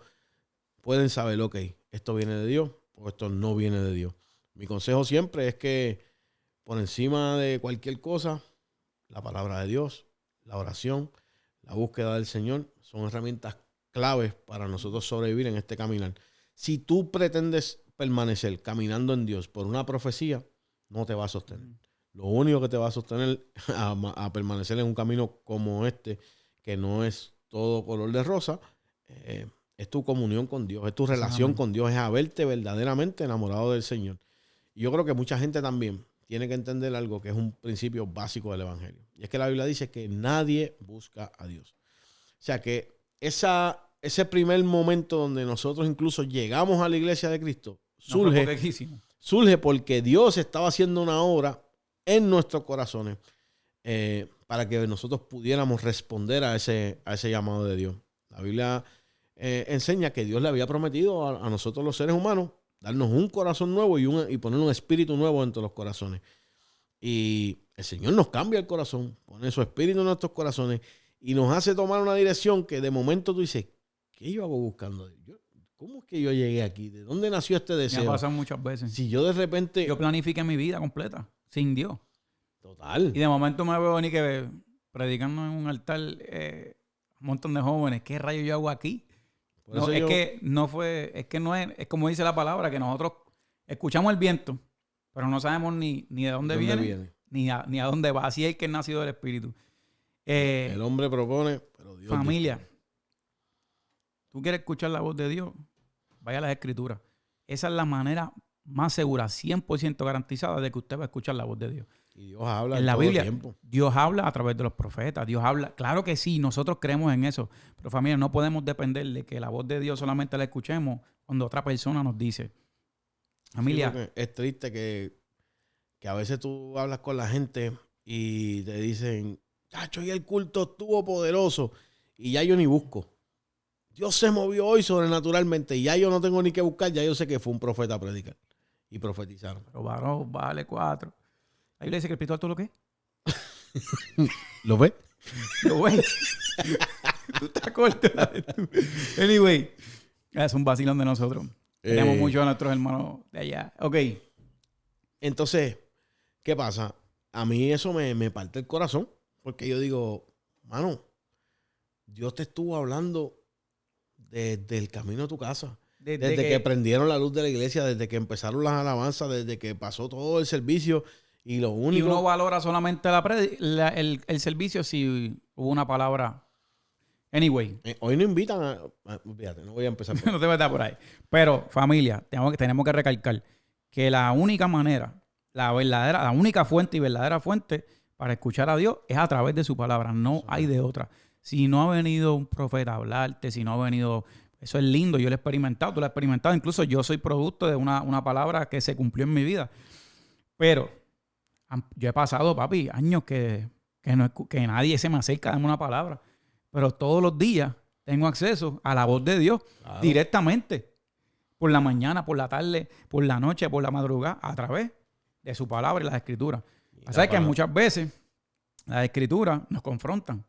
pueden saber, ok, esto viene de Dios o esto no viene de Dios. Mi consejo siempre es que por encima de cualquier cosa, la palabra de Dios, la oración, la búsqueda del Señor son herramientas claves para nosotros sobrevivir en este caminar. Si tú pretendes permanecer caminando en Dios por una profecía, no te va a sostener. Lo único que te va a sostener a permanecer en un camino como este, que no es todo color de rosa, es tu comunión con Dios, es tu relación con Dios, es haberte verdaderamente enamorado del Señor. Y yo creo que mucha gente también tiene que entender algo que es un principio básico del Evangelio. Y es que la Biblia dice que nadie busca a Dios. O sea que ese primer momento donde nosotros incluso llegamos a la iglesia de Cristo surge porque Dios estaba haciendo una obra en nuestros corazones para que nosotros pudiéramos responder a ese llamado de Dios. La Biblia enseña que Dios le había prometido a nosotros los seres humanos darnos un corazón nuevo y poner un espíritu nuevo dentro de los corazones. Y el Señor nos cambia el corazón, pone su espíritu en nuestros corazones y nos hace tomar una dirección que de momento tú dices, ¿qué yo hago buscando? ¿Cómo es que yo llegué aquí? ¿De dónde nació este deseo? Me ha pasado muchas veces. Si yo de repente... Yo planifiqué mi vida completa, sin Dios. Total. Y de momento me veo ni que predicando en un altar un montón de jóvenes. ¿Qué rayos yo hago aquí? No, es como dice la palabra, que nosotros escuchamos el viento, pero no sabemos ni de dónde viene. Ni a dónde va. Así es que es nacido del Espíritu. El hombre propone, pero Dios familia, dispone. ¿Tú quieres escuchar la voz de Dios? Vaya a las Escrituras. Esa es la manera más segura, 100% garantizada de que usted va a escuchar la voz de Dios. Y Dios habla en la todo Biblia, el tiempo. Dios habla a través de los profetas. Dios habla. Claro que sí, nosotros creemos en eso. Pero familia, no podemos depender de que la voz de Dios solamente la escuchemos cuando otra persona nos dice. Familia. Sí, es triste que a veces tú hablas con la gente y te dicen, chacho, y el culto estuvo poderoso. Y ya yo ni busco. Dios se movió hoy sobrenaturalmente. Y ya yo no tengo ni que buscar. Ya yo sé que fue un profeta a predicar. Y profetizaron. Pero varón, vale 4. Ahí le dice que el espiritual todo lo que es. ¿Lo ves? Lo ves. Tú estás corto. Anyway, es un vacilón de nosotros. Tenemos mucho a nuestros hermanos de allá. Ok. Entonces, ¿qué pasa? A mí eso me parte el corazón. Porque yo digo, mano, Dios te estuvo hablando desde el camino a tu casa. Desde que prendieron la luz de la iglesia, desde que empezaron las alabanzas, desde que pasó todo el servicio. Y lo único... Y uno valora solamente el servicio si hubo una palabra. Anyway. Hoy no invitan fíjate, no voy a empezar por no te metas por ahí. Pero, familia, tenemos que recalcar que la única manera, la única fuente y verdadera fuente para escuchar a Dios es a través de su palabra. No hay de otra. Si no ha venido un profeta a hablarte, si no ha venido... Eso es lindo, yo lo he experimentado, tú lo has experimentado. Incluso yo soy producto de una palabra que se cumplió en mi vida. Pero yo he pasado, papi, años que nadie se me acerca a darme una palabra. Pero todos los días tengo acceso a la voz de Dios directamente. Por la mañana, por la tarde, por la noche, por la madrugada, a través de su palabra y las escrituras. ¿Sabes que muchas veces las escrituras nos confrontan?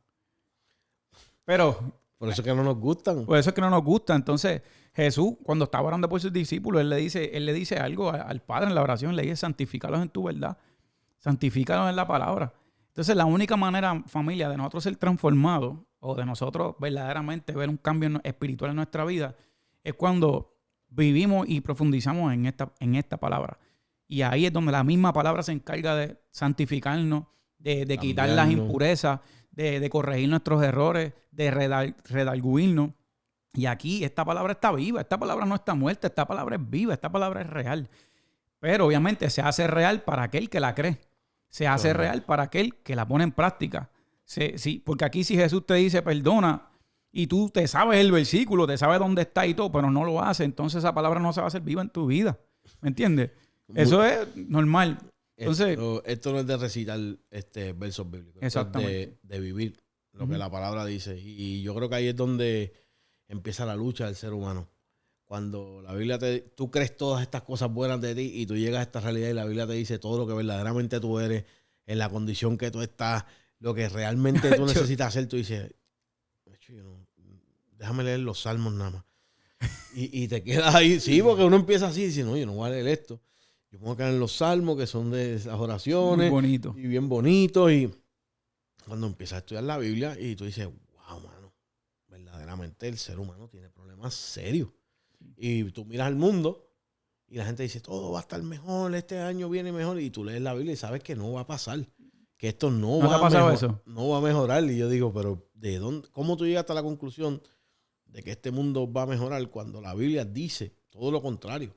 Pero... Por eso es que no nos gustan. Por eso es que no nos gusta. Entonces, Jesús, cuando estaba orando por sus discípulos, él le dice algo al Padre en la oración. Le dice, santifícalos en tu verdad. Santifícalos en la palabra. Entonces, la única manera, familia, de nosotros ser transformados o de nosotros verdaderamente ver un cambio espiritual en nuestra vida es cuando vivimos y profundizamos en esta palabra. Y ahí es donde la misma palabra se encarga de santificarnos, de quitar las impurezas, de corregir nuestros errores, de redarguirnos. Y aquí esta palabra está viva, esta palabra no está muerta, esta palabra es viva, esta palabra es real. Pero obviamente se hace real para aquel que la cree. Se hace real para aquel que la pone en práctica. Sí, porque aquí si Jesús te dice perdona y tú te sabes el versículo, te sabes dónde está y todo, pero no lo hace, entonces esa palabra no se va a hacer viva en tu vida. ¿Me entiendes? Eso es normal. Entonces, esto no es de recitar versos bíblicos. Exactamente. Es de vivir lo que la palabra dice. Y yo creo que ahí es donde empieza la lucha del ser humano. Cuando la Biblia tú crees todas estas cosas buenas de ti y tú llegas a esta realidad y la Biblia te dice todo lo que verdaderamente tú eres, en la condición que tú estás, lo que realmente tú necesitas hacer, tú dices, déjame leer los salmos nada más. Y te quedas ahí, sí, porque uno empieza así y dice, no, yo no voy a leer esto. Yo me voy a quedar en los salmos, que son de esas oraciones. Muy bonito. Y bien bonitos. Y cuando empiezas a estudiar la Biblia y tú dices, wow, mano, verdaderamente el ser humano tiene problemas serios. Y tú miras al mundo y la gente dice, todo va a estar mejor, este año viene mejor. Y tú lees la Biblia y sabes que no va a pasar. Que esto no va a mejorar. Eso? No va a mejorar. Y yo digo, pero ¿de dónde? ¿Cómo tú llegas a la conclusión de que este mundo va a mejorar cuando la Biblia dice todo lo contrario?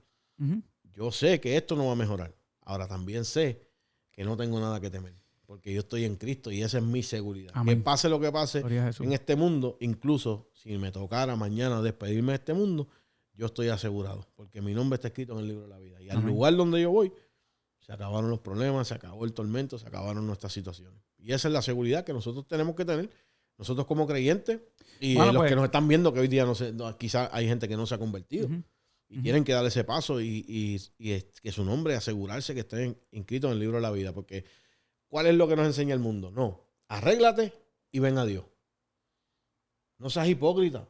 Yo sé que esto no va a mejorar. Ahora también sé que no tengo nada que temer. Porque yo estoy en Cristo y esa es mi seguridad. Amén. Que pase lo que pase en este mundo, incluso si me tocara mañana despedirme de este mundo, yo estoy asegurado. Porque mi nombre está escrito en el libro de la vida. Y al lugar donde yo voy, se acabaron los problemas, se acabó el tormento, se acabaron nuestras situaciones. Y esa es la seguridad que nosotros tenemos que tener, nosotros como creyentes, y los que nos están viendo, que hoy día quizás hay gente que no se ha convertido. Y tienen que dar ese paso y que su nombre, asegurarse que esté inscrito en el libro de la vida. Porque, ¿cuál es lo que nos enseña el mundo? No, arréglate y ven a Dios. No seas hipócrita.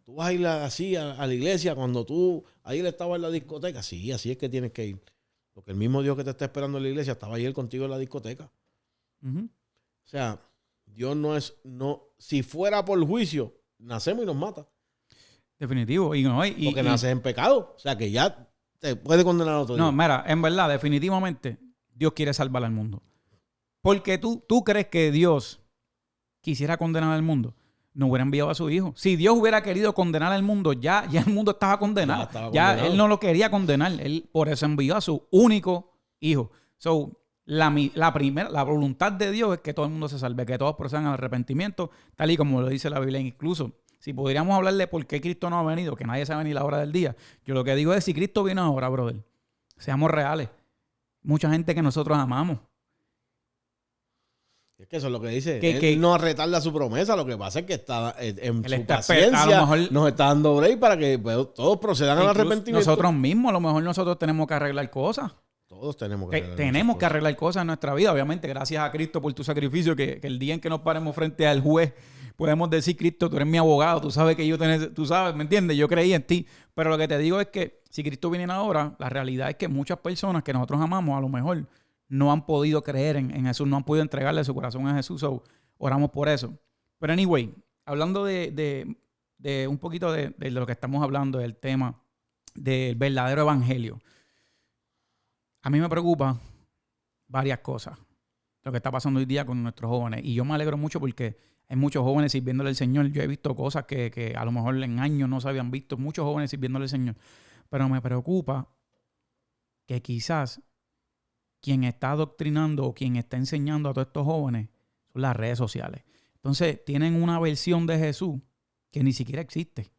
Tú vas a ir así a la iglesia cuando tú ayer estabas en la discoteca. Sí, así es que tienes que ir. Porque el mismo Dios que te está esperando en la iglesia estaba ayer contigo en la discoteca. O sea, Dios si fuera por juicio, nacemos y nos mata. Definitivo. Porque naces en pecado. O sea, que ya te puede condenar a otro día. No, mira, en verdad, definitivamente, Dios quiere salvar al mundo. Porque tú crees que Dios quisiera condenar al mundo, no hubiera enviado a su hijo. Si Dios hubiera querido condenar al mundo, ya el mundo estaba condenado. Ya Él no lo quería condenar. Él por eso envió a su único hijo. La voluntad de Dios es que todo el mundo se salve, que todos procedan al arrepentimiento, tal y como lo dice la Biblia. Incluso, si podríamos hablar de por qué Cristo no ha venido, que nadie sabe ni la hora del día, yo lo que digo es, si Cristo viene ahora, brother, seamos reales. Mucha gente que nosotros amamos. Es que eso es lo que dice. Él no retarda su promesa. Lo que pasa es que está en su paciencia, a lo mejor, nos está dando break para que todos procedan al arrepentimiento. Nosotros mismos, a lo mejor nosotros tenemos que arreglar cosas. Todos tenemos que arreglar cosas en nuestra vida. Obviamente, gracias a Cristo por tu sacrificio, que el día en que nos paremos frente al juez, podemos decir, Cristo, tú eres mi abogado, tú sabes que tú sabes, ¿me entiendes? Yo creí en ti. Pero lo que te digo es que si Cristo viene ahora, la realidad es que muchas personas que nosotros amamos, a lo mejor no han podido creer en Jesús, no han podido entregarle su corazón a Jesús. Oramos por eso. Pero anyway, hablando de un poquito de lo que estamos hablando, del tema del verdadero evangelio. A mí me preocupa varias cosas. Lo que está pasando hoy día con nuestros jóvenes. Y yo me alegro mucho porque hay muchos jóvenes sirviéndole al Señor. Yo he visto cosas que a lo mejor en años no se habían visto. Muchos jóvenes sirviéndole al Señor. Pero me preocupa que quizás quien está adoctrinando o quien está enseñando a todos estos jóvenes son las redes sociales. Entonces, tienen una versión de Jesús que ni siquiera existe.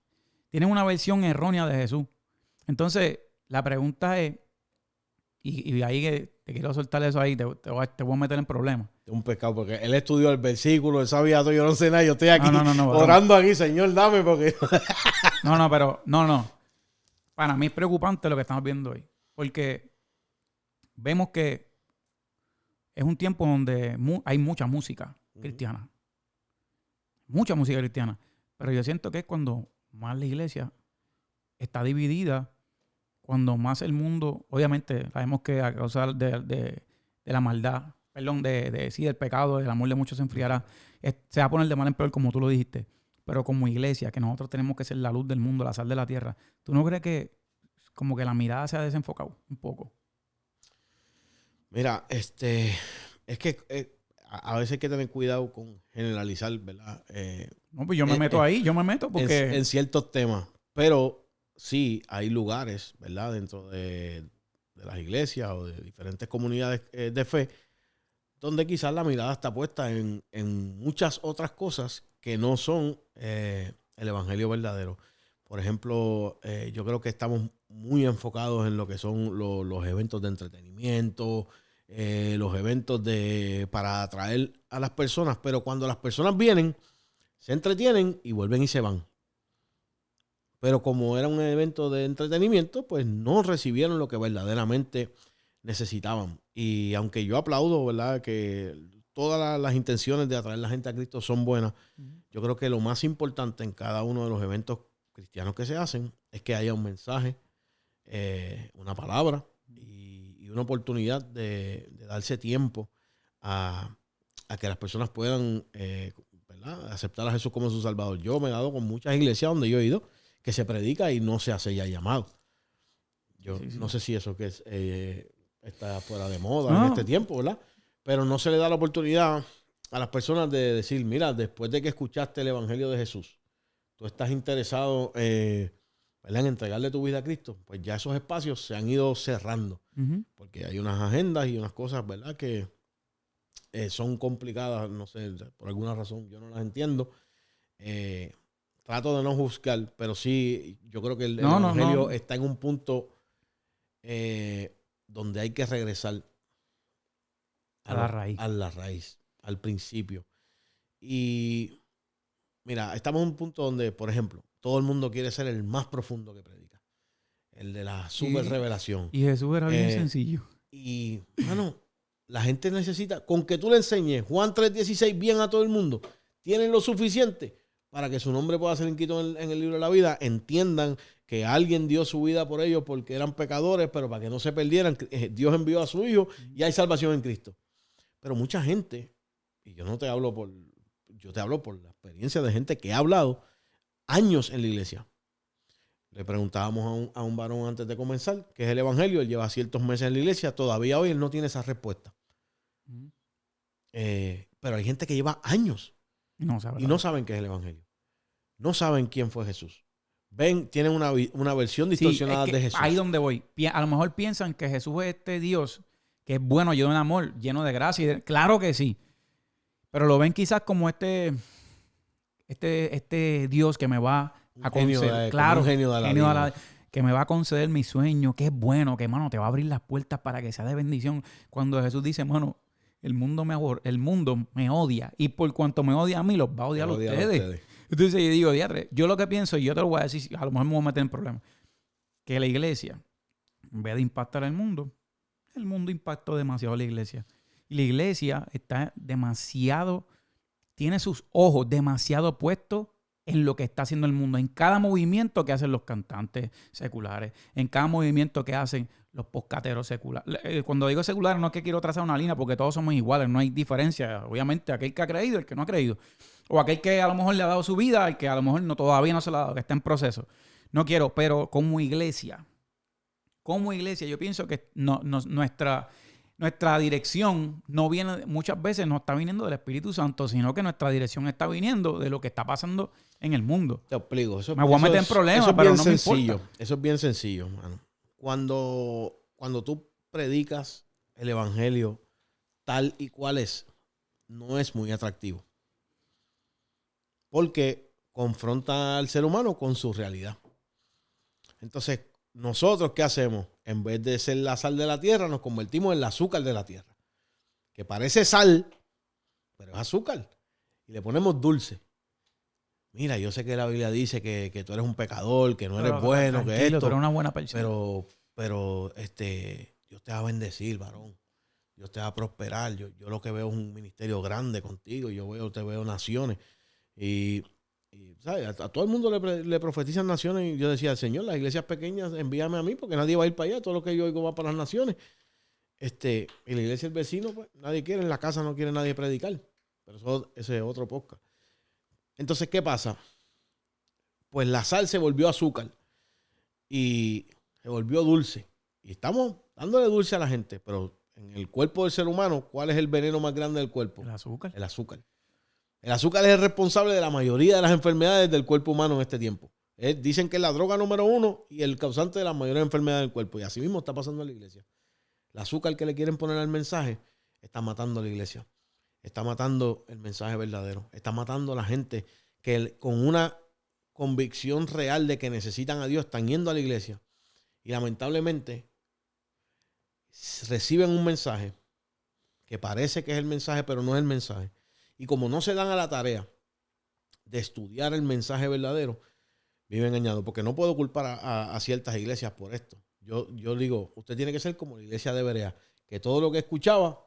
Tienen una versión errónea de Jesús. Entonces, la pregunta es, y ahí que te quiero soltar eso ahí, te voy a meter en problemas. Es un pecado, porque él estudió el versículo, él sabía todo, yo no sé nada, yo estoy aquí orando aquí, Señor, dame, porque... No. Para mí es preocupante lo que estamos viendo hoy, porque vemos que es un tiempo donde hay mucha música cristiana. Mucha música cristiana. Pero yo siento que es cuando más la iglesia está dividida, cuando más el mundo, obviamente, sabemos que a causa de la maldad, perdón, sí, del pecado, el amor de muchos se enfriará. Se va a poner de mal en peor, como tú lo dijiste. Pero como iglesia, que nosotros tenemos que ser la luz del mundo, la sal de la tierra, ¿tú no crees que como que la mirada se ha desenfocado un poco? Mira, es que a veces hay que tener cuidado con generalizar, ¿verdad? No, pues yo me meto ahí, yo me meto porque... En ciertos temas, pero sí hay lugares, ¿verdad? Dentro de las iglesias o de diferentes comunidades de fe, donde quizás la mirada está puesta en muchas otras cosas que no son el evangelio verdadero. Por ejemplo, yo creo que estamos muy enfocados en lo que son los eventos de entretenimiento, los eventos para atraer a las personas, pero cuando las personas vienen, se entretienen y vuelven y se van. Pero como era un evento de entretenimiento, pues no recibieron lo que verdaderamente necesitaban. Y aunque yo aplaudo, ¿verdad?, que todas las intenciones de atraer a la gente a Cristo son buenas, yo creo que lo más importante en cada uno de los eventos cristianos que se hacen es que haya un mensaje, una palabra y una oportunidad de darse tiempo a que las personas puedan ¿verdad?, aceptar a Jesús como su Salvador. Yo me he dado con muchas iglesias donde yo he ido que se predica y no se hace ya llamado. Yo no sé si eso que es, está fuera de moda en este tiempo, ¿verdad? Pero no se le da la oportunidad a las personas de decir, mira, después de que escuchaste el Evangelio de Jesús, tú estás interesado ¿verdad?, en entregarle tu vida a Cristo, pues ya esos espacios se han ido cerrando. Porque hay unas agendas y unas cosas, ¿verdad?, que son complicadas, no sé, por alguna razón yo no las entiendo. Trato de no juzgar, pero sí, yo creo que el Evangelio está en un punto donde hay que regresar a la raíz, al principio. Y mira, estamos en un punto donde, por ejemplo, todo el mundo quiere ser el más profundo que predica, el de la super revelación. Y Jesús era bien sencillo. Y, mano, la gente necesita, con que tú le enseñes Juan 3:16 bien a todo el mundo, tienen lo suficiente para que su nombre pueda ser inscrito en el libro de la vida, entiendan que alguien dio su vida por ellos porque eran pecadores, pero para que no se perdieran, Dios envió a su Hijo y hay salvación en Cristo. Pero mucha gente, y yo te hablo por la experiencia de gente que ha hablado años en la iglesia. Le preguntábamos a un varón antes de comenzar qué es el Evangelio. Él lleva ciertos meses en la iglesia. Todavía hoy él no tiene esa respuesta. Pero hay gente que lleva años y no saben qué es el Evangelio. No saben quién fue Jesús. Tienen una versión distorsionada de Jesús. Ahí donde voy. A lo mejor piensan que Jesús es este Dios que es bueno, lleno de amor, lleno de gracia. Claro que sí. Pero lo ven quizás como este Dios que me va a conceder. Claro, genio de la vida. Que me va a conceder mi sueño, que es bueno, que, mano, te va a abrir las puertas para que sea de bendición. Cuando Jesús dice, mano, el mundo me odia. Y por cuanto me odia a mí, los va a odiar a ustedes. Entonces yo digo, diatre, yo lo que pienso, y yo te lo voy a decir, a lo mejor me voy a meter en problemas, que la iglesia, en vez de impactar al mundo, el mundo impactó demasiado a la iglesia. Y la iglesia está tiene sus ojos demasiado puestos en lo que está haciendo el mundo, en cada movimiento que hacen los cantantes seculares, en cada movimiento que hacen los poscateros seculares. Cuando digo secular no es que quiero trazar una línea porque todos somos iguales, no hay diferencia. Obviamente aquel que ha creído, el que no ha creído. O aquel que a lo mejor le ha dado su vida, el que a lo mejor todavía no se la ha dado, que está en proceso. No quiero, pero como iglesia, yo pienso que nuestra dirección no viene, muchas veces no está viniendo del Espíritu Santo, sino que nuestra dirección está viniendo de lo que está pasando en el mundo. Te explico. Me voy a meter en problemas, pero no me importa. Eso es bien sencillo, mano. Cuando tú predicas el Evangelio tal y cual es, no es muy atractivo. Porque confronta al ser humano con su realidad. Entonces, ¿nosotros qué hacemos? En vez de ser la sal de la tierra, nos convertimos en el azúcar de la tierra. Que parece sal, pero es azúcar. Y le ponemos dulce. Mira, yo sé que la Biblia dice que tú eres un pecador, que no eres bueno, que esto. Tú eres una buena persona. Pero Dios te va a bendecir, varón. Dios te va a prosperar. Yo lo que veo es un ministerio grande contigo. Te veo naciones. Y ¿sabes? A todo el mundo le profetizan naciones. Y yo decía, Señor, las iglesias pequeñas, envíame a mí, porque nadie va a ir para allá. Todo lo que yo oigo va para las naciones. Y la iglesia del vecino, pues, nadie quiere, en la casa no quiere nadie predicar. Pero ese es otro podcast. Entonces, ¿qué pasa? Pues la sal se volvió azúcar y se volvió dulce. Y estamos dándole dulce a la gente, pero en el cuerpo del ser humano, ¿cuál es el veneno más grande del cuerpo? El azúcar. El azúcar. El azúcar es el responsable de la mayoría de las enfermedades del cuerpo humano en este tiempo. Dicen que es la droga número 1 y el causante de las mayores enfermedades del cuerpo. Y así mismo está pasando en la iglesia. El azúcar que le quieren poner al mensaje está matando a la iglesia. Está matando el mensaje verdadero. Está matando a la gente que con una convicción real de que necesitan a Dios están yendo a la iglesia. Y lamentablemente reciben un mensaje que parece que es el mensaje, pero no es el mensaje. Y como no se dan a la tarea de estudiar el mensaje verdadero, viven engañados. Porque no puedo culpar a ciertas iglesias por esto. Yo digo, usted tiene que ser como la iglesia de Berea, que todo lo que escuchaba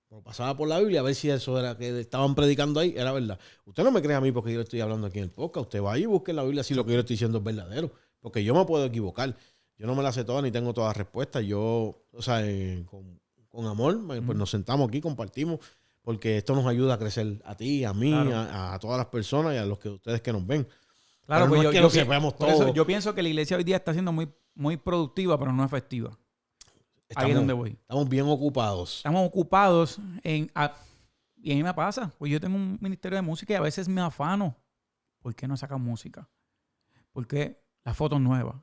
lo pasaba por la Biblia a ver si eso era que estaban predicando ahí, era verdad. Usted no me cree a mí porque yo le estoy hablando aquí en el podcast. Usted va ahí y busque en la Biblia si lo que yo le estoy diciendo es verdadero. Porque yo me puedo equivocar. Yo no me la sé toda ni tengo todas las respuestas. Yo, o sea, con amor, pues nos sentamos aquí, compartimos, porque esto nos ayuda a crecer a ti, a mí, claro, a todas las personas y a los que ustedes que nos ven. Claro, pues no es que lo sepamos todo. Eso, yo pienso que la iglesia hoy día está siendo muy, muy productiva, pero no efectiva. Ahí es donde voy. Estamos bien ocupados. Estamos ocupados y a mí me pasa. Pues yo tengo un ministerio de música y a veces me afano. ¿Por qué no sacan música? ¿Por qué las fotos nuevas?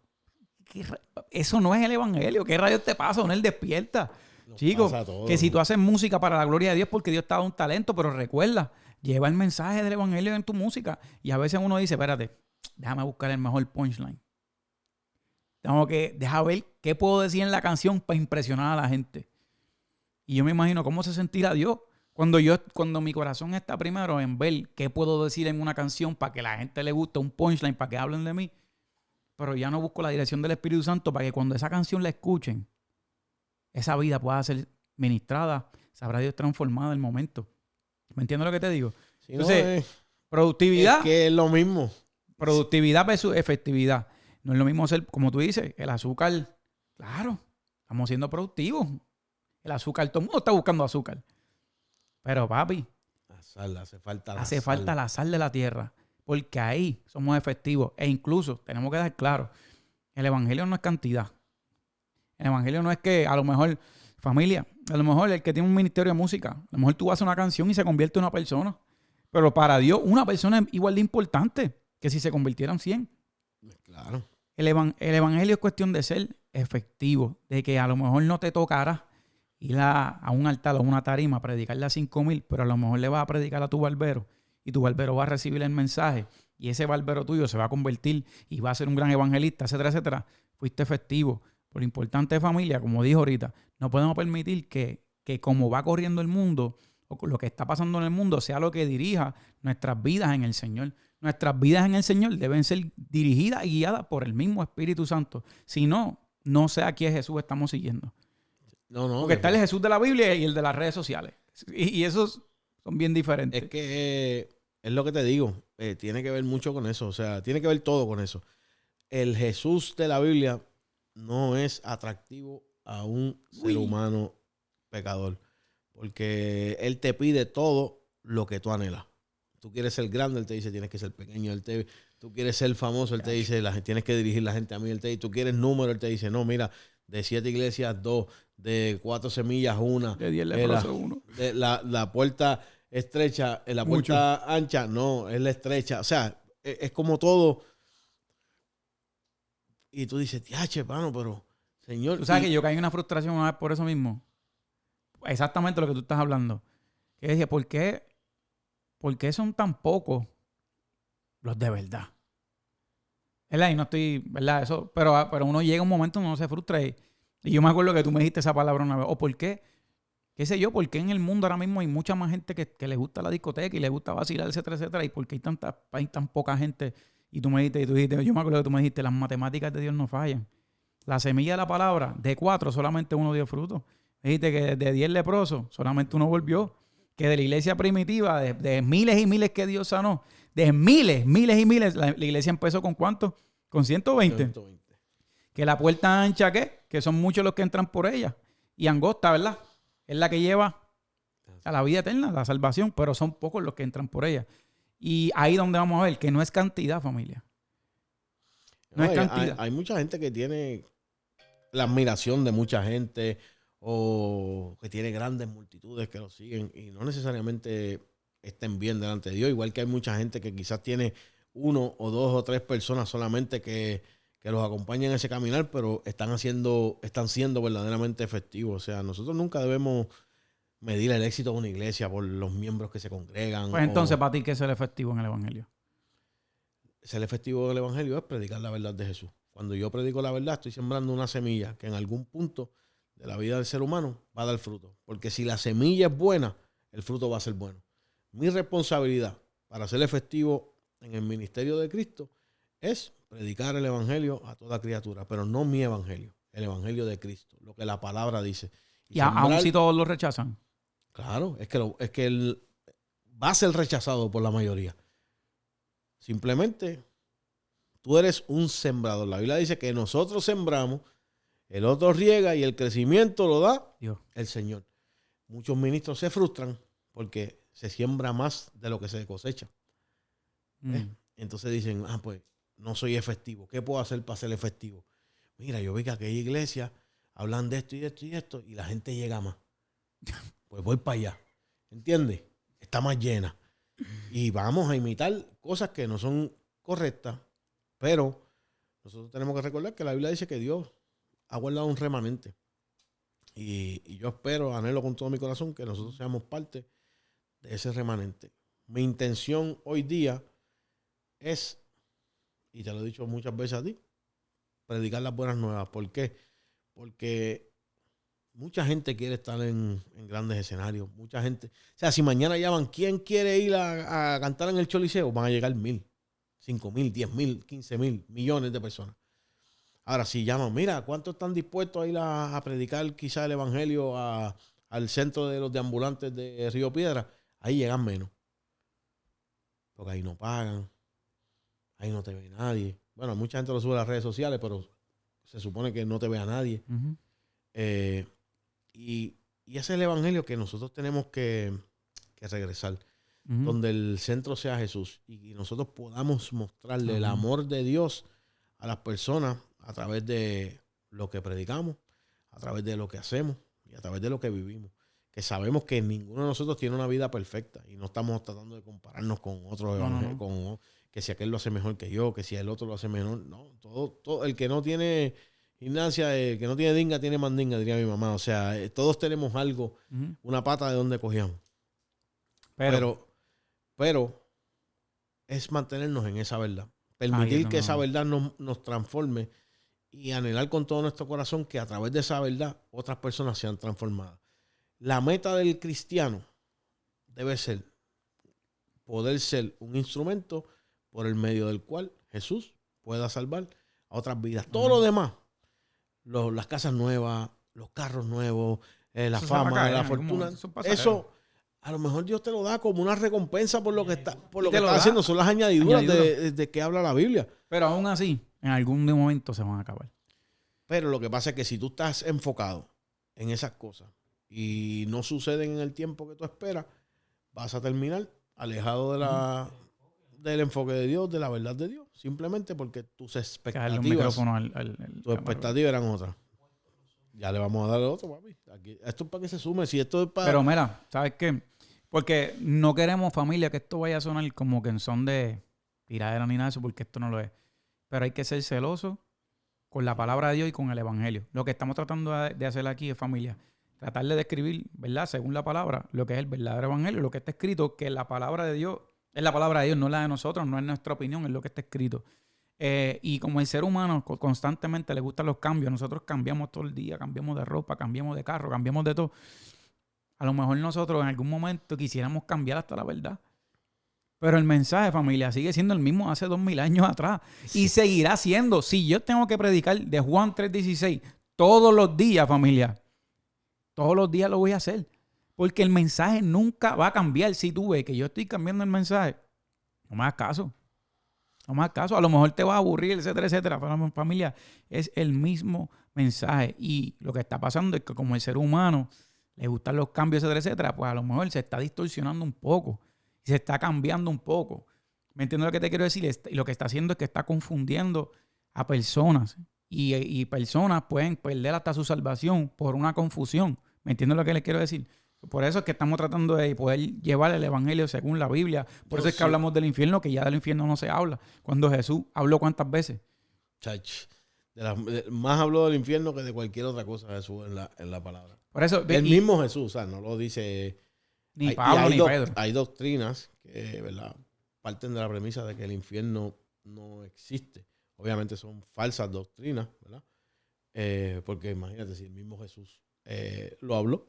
Eso no es el evangelio. ¿Qué rayos te pasa? ¿No él despierta? Chicos, que si tú haces música para la gloria de Dios porque Dios te ha dado un talento, pero recuerda, lleva el mensaje del evangelio en tu música. Y a veces uno dice, espérate, déjame buscar el mejor punchline. Deja ver qué puedo decir en la canción para impresionar a la gente. Y yo me imagino cómo se sentirá Dios cuando mi corazón está primero en ver qué puedo decir en una canción para que la gente le guste, un punchline, para que hablen de mí. Pero ya no busco la dirección del Espíritu Santo para que cuando esa canción la escuchen, esa vida pueda ser ministrada, sabrá Dios transformada en el momento. ¿Me entiendes lo que te digo? Sí, entonces, productividad. Es que es lo mismo. Productividad versus efectividad. No es lo mismo hacer, como tú dices, el azúcar. Claro, estamos siendo productivos. El azúcar, todo el mundo está buscando azúcar. Pero papi, hace falta la sal de la tierra. Porque ahí somos efectivos. E incluso, tenemos que dejar claro, el evangelio no es cantidad. El evangelio no es que a lo mejor, familia, a lo mejor el que tiene un ministerio de música, a lo mejor tú haces una canción y se convierte en una persona. Pero para Dios, una persona es igual de importante que si se convirtieran 100. Claro. El evangelio es cuestión de ser efectivo, de que a lo mejor no te tocará ir a un altar o a una tarima a predicarle a 5,000, pero a lo mejor le vas a predicar a tu barbero y tu barbero va a recibir el mensaje y ese barbero tuyo se va a convertir y va a ser un gran evangelista, etcétera, etcétera. Fuiste efectivo. Por lo importante de familia, como dijo ahorita, no podemos permitir que como va corriendo el mundo o lo que está pasando en el mundo sea lo que dirija nuestras vidas en el Señor. Nuestras vidas en el Señor deben ser dirigidas y guiadas por el mismo Espíritu Santo. Si no, no sé a quién Jesús estamos siguiendo. No. Porque está el Jesús de la Biblia y el de las redes sociales. Y esos son bien diferentes. Es que es lo que te digo. Tiene que ver mucho con eso. O sea, tiene que ver todo con eso. El Jesús de la Biblia no es atractivo a un ser humano pecador. Porque Él te pide todo lo que tú anhelas. Tú quieres ser grande, Él te dice tienes que ser pequeño. Tú quieres ser famoso, Él te dice tienes que dirigir la gente a mí. Él te dice, tú quieres número, Él te dice, no, mira, de 7 iglesias, 2, de 4 semillas, 1. De 10 leprosos, 1. La puerta estrecha, la puerta ancha, no, es la estrecha. O sea, es como todo. Y tú dices, tiache, mano, pero, Señor. Tú sabes que yo caí en una frustración una vez por eso mismo. Exactamente lo que tú estás hablando. Que dije, ¿por qué son tan pocos los de verdad? ¿Verdad? Y no estoy, ¿verdad? Eso, pero uno llega a un momento donde uno se frustra. Y yo me acuerdo que tú me dijiste esa palabra una vez. ¿O por qué? ¿Qué sé yo? ¿Por qué en el mundo ahora mismo hay mucha más gente que le gusta la discoteca y le gusta vacilar, etcétera, etcétera? ¿Y por qué hay tan poca gente? Y tú dijiste, yo me acuerdo que tú me dijiste, las matemáticas de Dios no fallan. La semilla de la palabra, de 4 solamente uno dio fruto. Dijiste que de 10 leprosos solamente uno volvió. Que de la iglesia primitiva, de miles y miles que Dios sanó, de miles y miles, la iglesia empezó ¿con cuánto? Con 120. Que la puerta ancha, ¿qué? Que son muchos los que entran por ella. y angosta, ¿verdad? Es la que lleva a la vida eterna, la salvación, pero son pocos los que entran por ella. Y ahí donde vamos a ver que no es cantidad, familia. No es cantidad. Hay mucha gente que tiene la admiración de mucha gente o que tiene grandes multitudes que lo siguen y no necesariamente estén bien delante de Dios. Igual que hay mucha gente que quizás tiene 1 o 2 o 3 personas solamente que los acompañan en ese caminar, pero están siendo verdaderamente efectivos. O sea, nosotros nunca debemos medir el éxito de una iglesia por los miembros que se congregan. Pues entonces, para ti, ¿qué es el efectivo en el evangelio? Ser efectivo del evangelio es predicar la verdad de Jesús. Cuando yo predico la verdad, estoy sembrando una semilla que en algún punto de la vida del ser humano va a dar fruto. Porque si la semilla es buena, el fruto va a ser bueno. Mi responsabilidad para ser efectivo en el ministerio de Cristo es predicar el evangelio a toda criatura, pero no mi evangelio, el evangelio de Cristo, lo que la palabra dice. Y aún si todos lo rechazan. Claro, es que él va a ser rechazado por la mayoría. Simplemente tú eres un sembrador. La Biblia dice que nosotros sembramos, el otro riega y el crecimiento lo da Dios. El Señor. Muchos ministros se frustran porque se siembra más de lo que se cosecha. Entonces dicen, pues no soy efectivo. ¿Qué puedo hacer para ser efectivo? Mira, yo vi que aquella iglesia hablan de esto y de esto y de esto y la gente llega más. Pues voy para allá. ¿Entiendes? Está más llena. Y vamos a imitar cosas que no son correctas, pero nosotros tenemos que recordar que la Biblia dice que Dios ha guardado un remanente. Y yo espero, anhelo con todo mi corazón que nosotros seamos parte de ese remanente. Mi intención hoy día es, y te lo he dicho muchas veces a ti, predicar las buenas nuevas. ¿Por qué? Porque mucha gente quiere estar en grandes escenarios. Mucha gente. O sea, si mañana llaman, ¿quién quiere ir a cantar en el Choliseo? Van a llegar 1,000, 5,000, 10,000, 15,000, millones de personas. Ahora, si llaman, mira, ¿cuántos están dispuestos a ir a predicar quizá el evangelio al centro de los deambulantes de Río Piedra? Ahí llegan menos. Porque ahí no pagan. Ahí no te ve nadie. Bueno, mucha gente lo sube a las redes sociales, pero se supone que no te ve a nadie. Uh-huh. Y ese es el evangelio que nosotros tenemos que regresar. Uh-huh. Donde el centro sea Jesús. Y nosotros podamos mostrarle el amor de Dios a las personas a través de lo que predicamos, a través de lo que hacemos y a través de lo que vivimos. Que sabemos que ninguno de nosotros tiene una vida perfecta y no estamos tratando de compararnos con otros evangelios, con que si aquel lo hace mejor que yo, que si el otro lo hace mejor. No, todo el que no tiene gimnasia, el que no tiene dinga, tiene mandinga, diría mi mamá. O sea, todos tenemos algo, una pata de donde cogíamos. Pero es mantenernos en esa verdad. Permitir que esa verdad nos transforme y anhelar con todo nuestro corazón que a través de esa verdad otras personas sean transformadas. La meta del cristiano debe ser poder ser un instrumento por el medio del cual Jesús pueda salvar a otras vidas. Todo lo demás, las casas nuevas, los carros nuevos, la fama, la fortuna, eso a lo mejor Dios te lo da como una recompensa por lo que está haciendo. Son las añadiduras de que habla la Biblia. Pero aún así, en algún momento se van a acabar. Pero lo que pasa es que si tú estás enfocado en esas cosas y no suceden en el tiempo que tú esperas, vas a terminar alejado del enfoque de Dios, de la verdad de Dios. Simplemente porque tus expectativas eran otras. Ya le vamos a dar otro, papi. Esto es para que se sume. Si esto es para... Pero mira, ¿sabes qué? Porque no queremos, familia, que esto vaya a sonar como que en son de tiradera ni nada de eso, porque esto no lo es. Pero hay que ser celoso con la palabra de Dios y con el evangelio. Lo que estamos tratando de hacer aquí es, familia, tratar de describir, ¿verdad? Según la palabra, lo que es el verdadero evangelio, lo que está escrito, que la palabra de Dios es la palabra de Dios, no es la de nosotros, no es nuestra opinión, es lo que está escrito. Y como el ser humano constantemente le gustan los cambios, nosotros cambiamos todo el día, cambiamos de ropa, cambiamos de carro, cambiamos de todo. A lo mejor nosotros en algún momento quisiéramos cambiar hasta la verdad. Pero el mensaje, familia, sigue siendo el mismo hace 2000 años atrás. Sí. Y seguirá siendo. Si yo tengo que predicar de Juan 3:16 todos los días, familia, todos los días lo voy a hacer. Porque el mensaje nunca va a cambiar. Si tú ves que yo estoy cambiando el mensaje, no me hagas caso. No me hagas caso. A lo mejor te va a aburrir, etcétera, etcétera. Pero, familia, es el mismo mensajes. Y lo que está pasando es que como el ser humano le gustan los cambios, etcétera, etcétera, pues a lo mejor se está distorsionando un poco. Y se está cambiando un poco. ¿Me entiendes lo que te quiero decir? Y lo que está haciendo es que está confundiendo a personas. Y personas pueden perder hasta su salvación por una confusión. ¿Me entiendes lo que les quiero decir? Por eso es que estamos tratando de poder llevar el evangelio según la Biblia. Por eso es que hablamos del infierno, que ya del infierno no se habla. Cuando Jesús habló ¿cuántas veces? Chach, más habló del infierno que de cualquier otra cosa Jesús en la palabra. Por eso, el mismo Jesús, o sea, no lo dice ni Pablo ni Pedro. Hay doctrinas que, ¿verdad?, parten de la premisa de que el infierno no existe. Obviamente son falsas doctrinas, ¿verdad? Porque imagínate si el mismo Jesús lo habló.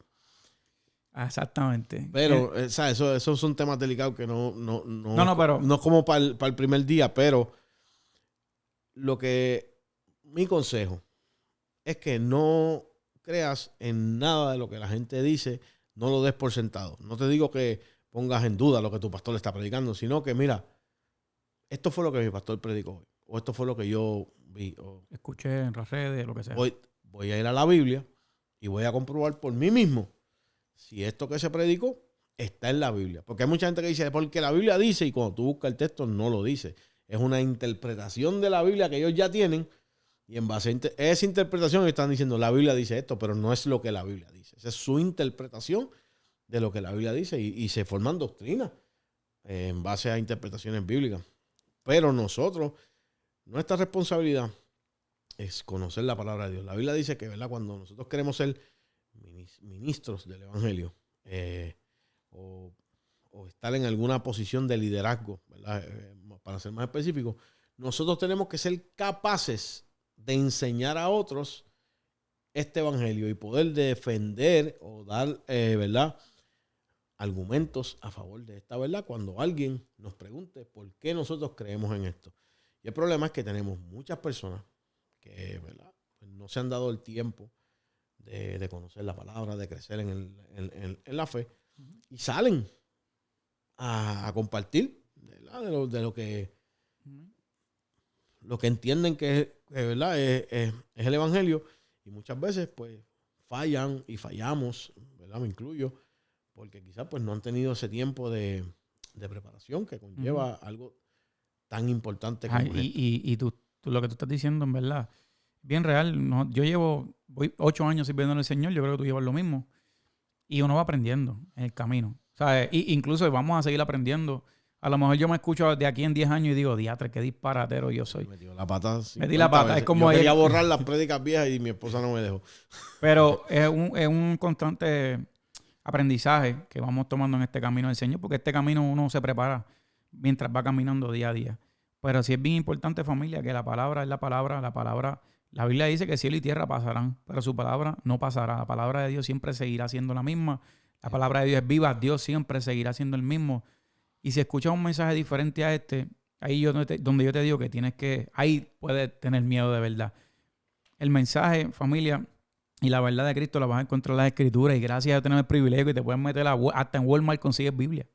Exactamente. Pero, esos son temas delicados que no pero es como para el primer día, pero mi consejo es que no creas en nada de lo que la gente dice, no lo des por sentado. No te digo que pongas en duda lo que tu pastor está predicando, sino que mira, esto fue lo que mi pastor predicó hoy, o esto fue lo que yo vi, o escuché en las redes, lo que sea. Voy a ir a la Biblia y voy a comprobar por mí mismo si esto que se predicó está en la Biblia. Porque hay mucha gente que dice, porque la Biblia dice, y cuando tú buscas el texto no lo dice. Es una interpretación de la Biblia que ellos ya tienen, y en base a esa interpretación están diciendo, la Biblia dice esto, pero no es lo que la Biblia dice. Esa es su interpretación de lo que la Biblia dice, y se forman doctrinas en base a interpretaciones bíblicas. Pero nuestra responsabilidad es conocer la palabra de Dios. La Biblia dice que, ¿verdad?, cuando nosotros queremos ser ministros del evangelio o estar en alguna posición de liderazgo, ¿verdad?, para ser más específico, nosotros tenemos que ser capaces de enseñar a otros este evangelio y poder defender o dar, ¿verdad?, argumentos a favor de esta verdad cuando alguien nos pregunte por qué nosotros creemos en esto. Y el problema es que tenemos muchas personas que, ¿verdad?, pues no se han dado el tiempo de conocer la palabra, de crecer en la fe, y salen a compartir, ¿verdad?, de lo que entienden que ¿verdad?, es el evangelio, y muchas veces pues fallan y fallamos, ¿verdad?, me incluyo, porque quizás pues no han tenido ese tiempo de preparación que conlleva algo tan importante como esto. Y tú lo que tú estás diciendo, en verdad, bien real. No, voy 8 años sirviendo en el Señor, yo creo que tú llevas lo mismo. Y uno va aprendiendo en el camino. ¿Sabes? Incluso vamos a seguir aprendiendo. A lo mejor yo me escucho de aquí en 10 años y digo, diatre, qué disparatero yo soy. Metí la pata. Metí la pata. Es como yo quería borrar las prédicas viejas y mi esposa no me dejó. Pero es un constante aprendizaje que vamos tomando en este camino del Señor, porque este camino uno se prepara mientras va caminando día a día. Pero sí es bien importante, familia, que la palabra es la palabra. La Biblia dice que cielo y tierra pasarán, pero su palabra no pasará. La palabra de Dios siempre seguirá siendo la misma. La palabra de Dios es viva. Dios siempre seguirá siendo el mismo. Y si escuchas un mensaje diferente a este, ahí donde yo te digo que ahí puedes tener miedo de verdad. El mensaje, familia, y la verdad de Cristo la vas a encontrar en las Escrituras, y gracias a tener el privilegio que te puedes meter hasta en Walmart consigues Biblia.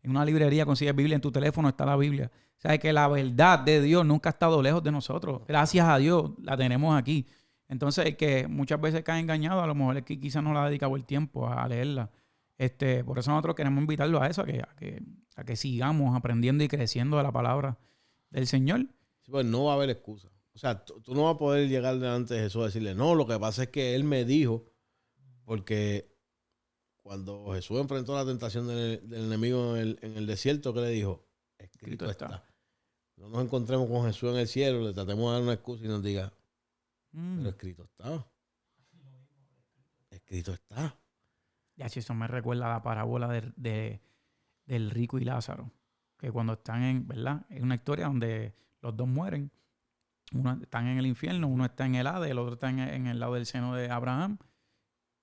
En una librería consigues Biblia, en tu teléfono está la Biblia. O sea, que la verdad de Dios nunca ha estado lejos de nosotros. Gracias a Dios la tenemos aquí. Entonces, el que muchas veces cae engañado, a lo mejor es que quizás no le ha dedicado el tiempo a leerla. Por eso nosotros queremos invitarlo a eso, a que sigamos aprendiendo y creciendo de la palabra del Señor. Sí, pues no va a haber excusa. O sea, tú no vas a poder llegar delante de Jesús a decirle, no, lo que pasa es que Él me dijo, porque cuando Jesús enfrentó la tentación del enemigo en el desierto, ¿qué le dijo? Escrito está. No nos encontremos con Jesús en el cielo, le tratemos de dar una excusa y nos diga, pero escrito está. Escrito está. Ya, si eso me recuerda a la parábola del rico y Lázaro, que cuando están ¿verdad? Es una historia donde los dos mueren. Uno están en el infierno, uno está en el Hades, el otro está en el lado del seno de Abraham.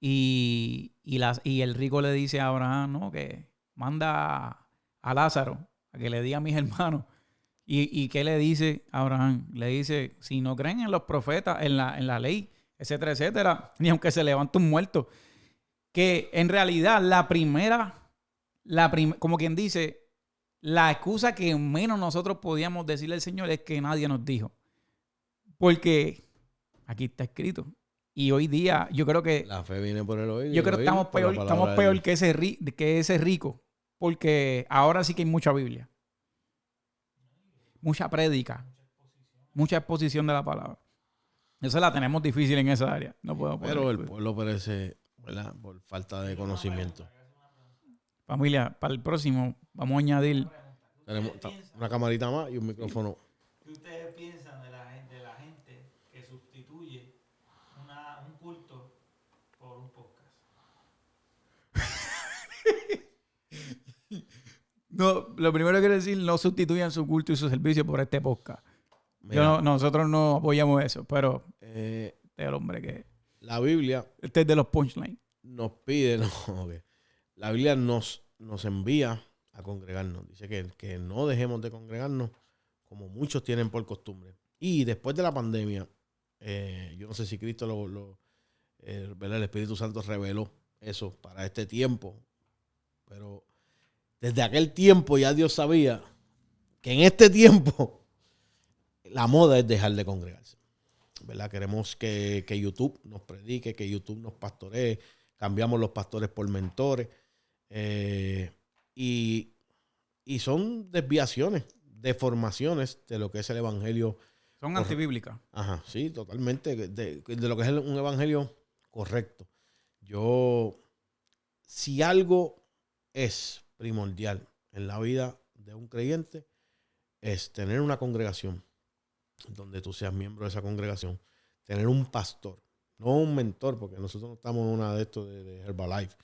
Y el rico le dice a Abraham, ¿no?, que manda a Lázaro a que le diga a mis hermanos. ¿Y qué le dice a Abraham? Le dice, si no creen en los profetas, en la ley, etcétera, etcétera, ni aunque se levante un muerto. Que en realidad como quien dice, la excusa que menos nosotros podíamos decirle al Señor es que nadie nos dijo. Porque aquí está escrito. Y hoy día yo creo que... La fe viene por el oír. Yo creo que estamos peor que ese rico. Porque ahora sí que hay mucha Biblia. Mucha prédica. Mucha exposición de la palabra. Eso la tenemos difícil en esa área. No puedo poner. Pero el pueblo perece, ¿verdad? Por falta de conocimiento. Familia, para el próximo vamos a añadir... Tenemos una camarita más y un micrófono. ¿Qué ustedes piensan de la gente que sustituye un culto por un podcast? No, lo primero que quiero decir, no sustituyan su culto y su servicio por este podcast. Mira, Nosotros no apoyamos eso, pero este es el hombre que... la Biblia Este es de los punchlines. nos pide, la Biblia nos envía a congregarnos. Dice que no dejemos de congregarnos como muchos tienen por costumbre. Y después de la pandemia, yo no sé si Cristo ¿verdad? El Espíritu Santo reveló eso para este tiempo, pero desde aquel tiempo ya Dios sabía que en este tiempo la moda es dejar de congregarse, ¿verdad? Queremos que YouTube nos predique, que YouTube nos pastoree, cambiamos los pastores por mentores, y son desviaciones, deformaciones de lo que es el evangelio. Son antibíblicas. Ajá, sí, totalmente, de lo que es un evangelio correcto. Si algo es primordial en la vida de un creyente, es tener una congregación donde tú seas miembro de esa congregación, tener un pastor, no un mentor, porque nosotros no estamos en una de estos de Herbalife,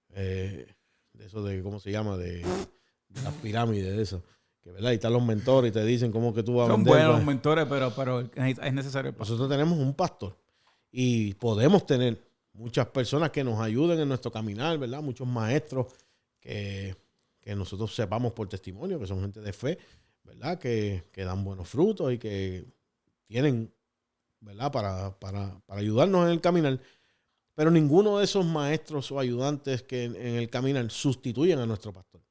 de eso de, ¿cómo se llama? De las pirámides, de eso. Que, ¿verdad? Y están los mentores y te dicen cómo que tú vas a vender. Son buenos los mentores, pero es necesario el pastor. Nosotros tenemos un pastor y podemos tener muchas personas que nos ayuden en nuestro caminar, ¿verdad? Muchos maestros que nosotros sepamos por testimonio, que son gente de fe, ¿verdad? Que dan buenos frutos y que tienen, ¿verdad? Para ayudarnos en el caminar. Pero ninguno de esos maestros o ayudantes que en el caminar sustituyen a nuestro pastor.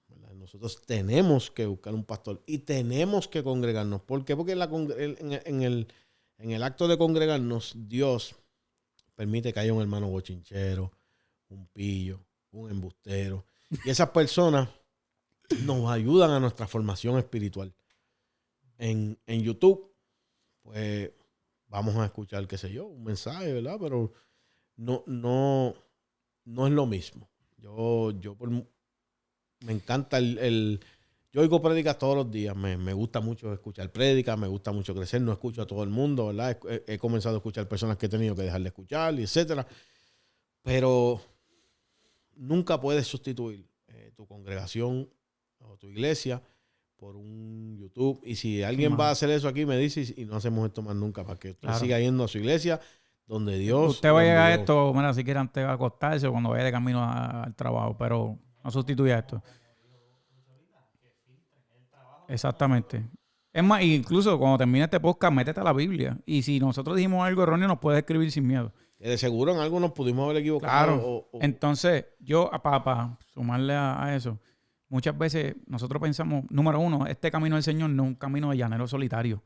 ¿Verdad? Nosotros tenemos que buscar un pastor y tenemos que congregarnos. ¿Por qué? Porque en el acto de congregarnos, Dios permite que haya un hermano bochinchero, un pillo, un embustero. Y esas personas nos ayudan a nuestra formación espiritual. En YouTube, pues vamos a escuchar, qué sé yo, un mensaje, ¿verdad? Pero no es lo mismo. Me encanta yo oigo prédicas todos los días. Me gusta mucho escuchar prédicas, me gusta mucho crecer. No escucho a todo el mundo, ¿verdad? He comenzado a escuchar personas que he tenido que dejar de escuchar, y etcétera. Pero nunca puedes sustituir tu congregación o tu iglesia por un YouTube. Y si alguien va a hacer eso aquí, me dice, y no hacemos esto más nunca, para que usted siga yendo a su iglesia donde Dios... Usted va a llegar a esto, mira, si quiere antes de acostarse o cuando vaya de camino al trabajo, pero no sustituya esto. Exactamente. Es más, incluso cuando termine este podcast, métete a la Biblia. Y si nosotros dijimos algo erróneo, nos puedes escribir sin miedo. De seguro en algo nos pudimos haber equivocado. Claro. Entonces, yo, para sumarle a eso, muchas veces nosotros pensamos, número uno, este camino del Señor no es un camino de llanero solitario.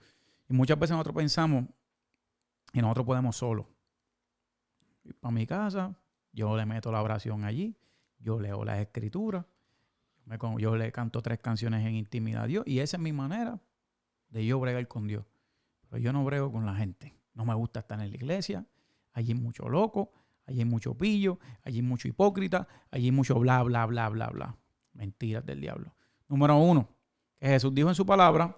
Y muchas veces nosotros pensamos, y nosotros podemos solos. Ir para mi casa, yo le meto la oración allí, yo leo las escrituras, yo le canto 3 canciones en intimidad a Dios, y esa es mi manera de yo bregar con Dios. Pero yo no brego con la gente. No me gusta estar en la iglesia. Allí hay mucho loco, allí hay mucho pillo, allí hay mucho hipócrita, allí hay mucho bla, bla, bla, bla, bla. Mentiras del diablo. Número 1, que Jesús dijo en su palabra,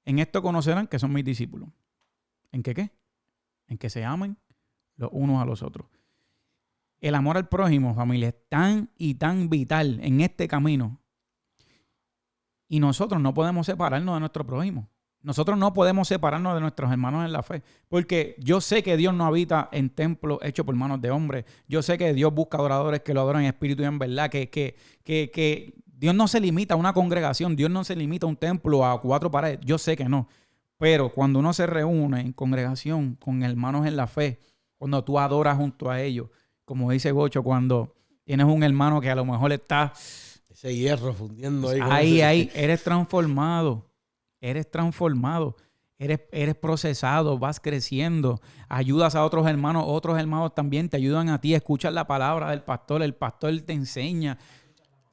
en esto conocerán que son mis discípulos. ¿En qué? En que se amen los unos a los otros. El amor al prójimo, familia, es tan y tan vital en este camino. Y nosotros no podemos separarnos de nuestro prójimo. Nosotros no podemos separarnos de nuestros hermanos en la fe. Porque yo sé que Dios no habita en templos hechos por manos de hombres. Yo sé que Dios busca adoradores que lo adoran en espíritu y en verdad. Que Dios no se limita a una congregación. Dios no se limita a un templo, a 4 paredes. Yo sé que no. Pero cuando uno se reúne en congregación con hermanos en la fe, cuando tú adoras junto a ellos, como dice Gocho, cuando tienes un hermano que a lo mejor está... Ese hierro fundiendo ahí. Ahí, eres transformado. Eres transformado. eres procesado, vas creciendo, ayudas a otros hermanos también te ayudan a ti, escuchas la palabra del pastor, el pastor te enseña,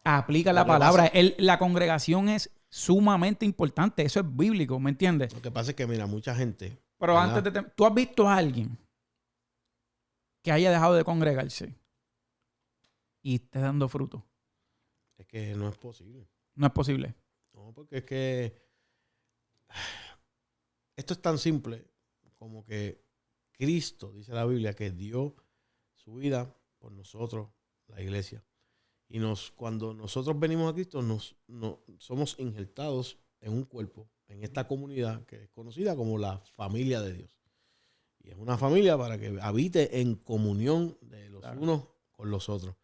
aplica Lo la que palabra. pasa, La congregación es sumamente importante, eso es bíblico, ¿me entiendes? lo que pasa es que, mira, mucha gente, Pero antes ¿verdad? ¿tú has visto a alguien que haya dejado de congregarse y esté dando fruto? Es que no es posible. No es posible. No, porque es que esto es tan simple como que Cristo, dice la Biblia, que dio su vida por nosotros, la iglesia. Y cuando nosotros venimos a Cristo, somos injertados en un cuerpo, en esta comunidad que es conocida como la familia de Dios. Y es una familia para que habite en comunión de los unos con los otros.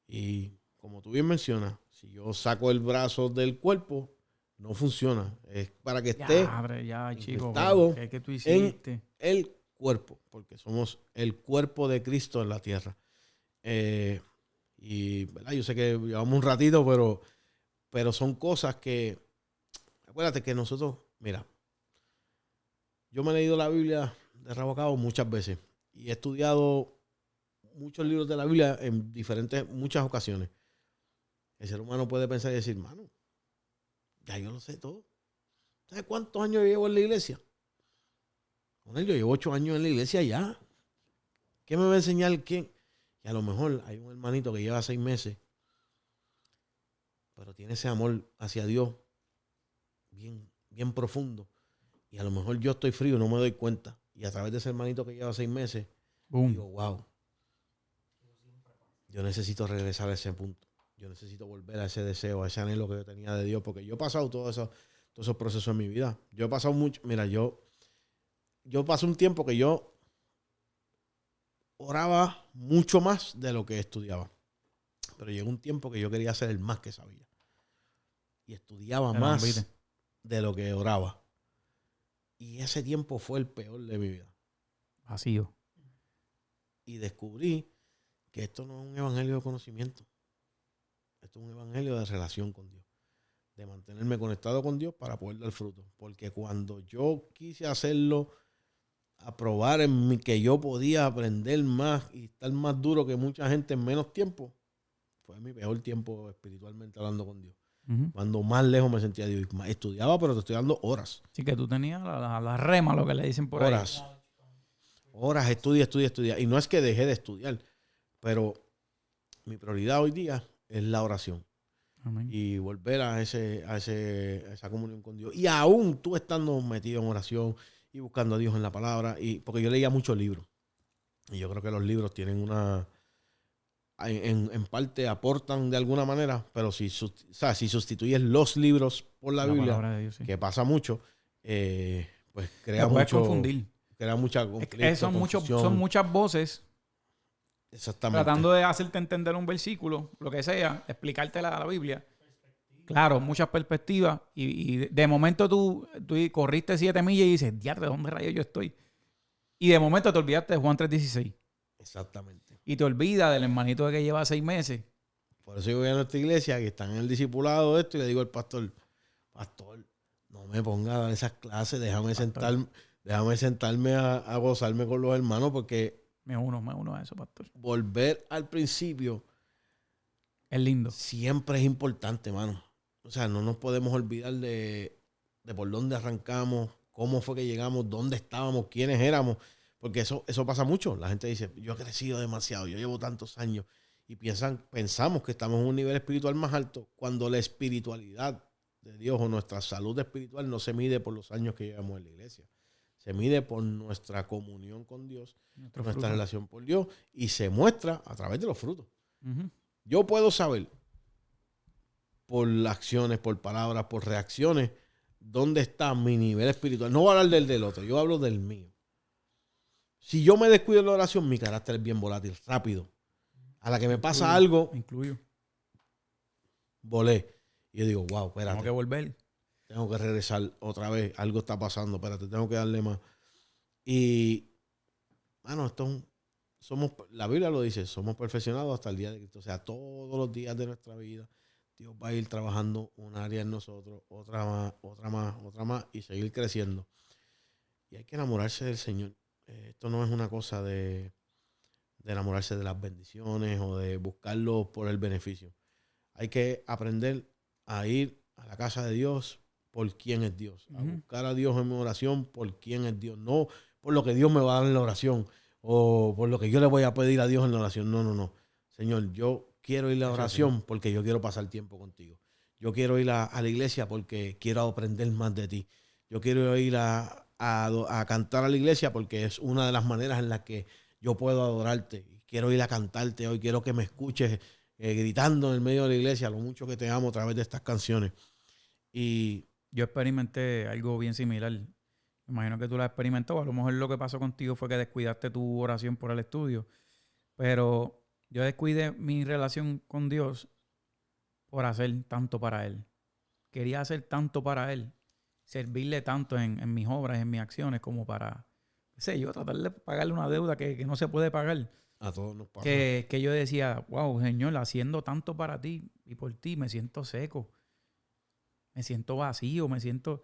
Y como tú bien mencionas, si yo saco el brazo del cuerpo, no funciona. Es para que esté Ya, chico, pero injertado ¿qué tú en hiciste? el cuerpo, porque somos el cuerpo de Cristo en la tierra. Y ¿verdad? Yo sé que llevamos un ratito, pero son cosas que, acuérdate que nosotros, mira, yo me he leído la Biblia de rabo a cabo muchas veces y he estudiado muchos libros de la Biblia en muchas ocasiones. El ser humano puede pensar y decir, mano, ya yo lo sé todo. ¿Sabes cuántos años llevo en la iglesia? Bueno, yo llevo 8 años en la iglesia ya. ¿Qué me va a enseñar quién? Y a lo mejor hay un hermanito que lleva 6 meses, pero tiene ese amor hacia Dios bien, bien profundo. Y a lo mejor yo estoy frío, no me doy cuenta. Y a través de ese hermanito que lleva 6 meses, Boom. digo, wow, yo necesito regresar a ese punto. Yo necesito volver a ese deseo, a ese anhelo que yo tenía de Dios, porque yo he pasado todos esos procesos en mi vida. Yo he pasado mucho, mira, yo pasé un tiempo que yo oraba mucho más de lo que estudiaba. Pero llegó un tiempo que yo quería ser el más que sabía. Y estudiaba El más ámbito. de lo que oraba. Y ese tiempo fue el peor de mi vida. Vacío. Y descubrí que esto no es un evangelio de conocimiento. Esto es un evangelio de relación con Dios. De mantenerme conectado con Dios para poder dar fruto. Porque cuando yo quise hacerlo, a probar en mí que yo podía aprender más y estar más duro que mucha gente en menos tiempo, fue mi peor tiempo espiritualmente hablando con Dios. Uh-huh. Cuando más lejos me sentía de Dios. Estudiaba, pero te estoy dando horas. Así que tú tenías la rema, lo que le dicen por Horas. ahí. Horas, estudia. Y no es que dejé de estudiar, pero mi prioridad hoy día es la oración. Amén. Y volver a esa comunión con Dios. Y aún tú estando metido en oración y buscando a Dios en la palabra. Porque yo leía muchos libros. Y yo creo que los libros tienen en parte aportan de alguna manera, pero si sustituyes los libros por la Biblia, palabra de Dios, sí. que pasa mucho, pues crea Te puedes mucho, confundir. crea mucha conflicto, Son confusión. muchas voces Exactamente. tratando de hacerte entender un versículo, lo que sea, explicarte la Biblia. Claro, muchas perspectivas. Y de momento tú corriste 7 millas y dices, diablo, ¿de dónde rayos yo estoy? Y de momento te olvidaste de Juan 3:16. Exactamente. Y te olvidas del hermanito que lleva 6 meses. Por eso yo voy a nuestra iglesia, que están en el discipulado de esto, y le digo al pastor, no me ponga a dar esas clases, déjame sentarme a gozarme con los hermanos, porque Me uno a eso, pastor. volver al principio Es lindo. siempre es importante, mano. O sea, no nos podemos olvidar de por dónde arrancamos, cómo fue que llegamos, dónde estábamos, quiénes éramos. Porque eso pasa mucho. La gente dice, yo he crecido demasiado, yo llevo tantos años. Y pensamos que estamos en un nivel espiritual más alto cuando la espiritualidad de Dios o nuestra salud espiritual no se mide por los años que llevamos en la iglesia. Se mide por nuestra comunión con Dios, nuestra relación por Dios, y se muestra a través de los frutos. Uh-huh. Yo puedo saber por acciones, por palabras, por reacciones, dónde está mi nivel espiritual. No voy a hablar del otro, yo hablo del mío. Si yo me descuido en la oración, mi carácter es bien volátil, rápido. A la que me pasa algo, volé. Y yo digo, wow, espérate. Tengo que volver. Tengo que regresar otra vez. Algo está pasando, espérate, tengo que darle más. Y, mano, la Biblia lo dice, somos perfeccionados hasta el día de Cristo. O sea, todos los días de nuestra vida, Dios va a ir trabajando un área en nosotros, otra más, y seguir creciendo. Y hay que enamorarse del Señor. Esto no es una cosa de enamorarse de las bendiciones o de buscarlo por el beneficio. Hay que aprender a ir a la casa de Dios por quién es Dios. A buscar a Dios en mi oración por quién es Dios. No por lo que Dios me va a dar en la oración o por lo que yo le voy a pedir a Dios en la oración. No, no, no. Señor, yo quiero ir a la oración porque yo quiero pasar tiempo contigo. Yo quiero ir a la iglesia porque quiero aprender más de ti. Yo quiero ir a cantar a la iglesia porque es una de las maneras en las que yo puedo adorarte. Quiero ir a cantarte hoy. Quiero que me escuches gritando en el medio de la iglesia lo mucho que te amo a través de estas canciones. Y yo experimenté algo bien similar. Me imagino que tú lo has experimentado. A lo mejor lo que pasó contigo fue que descuidaste tu oración por el estudio. Pero yo descuidé mi relación con Dios por hacer tanto para Él. Quería hacer tanto para Él. Servirle tanto en mis obras, en mis acciones, como para, qué sé yo, tratar de pagarle una deuda que no se puede pagar. A todos nos pasa. Que yo decía, wow, Señor, haciendo tanto para ti y por ti, me siento seco. Me siento vacío, me siento...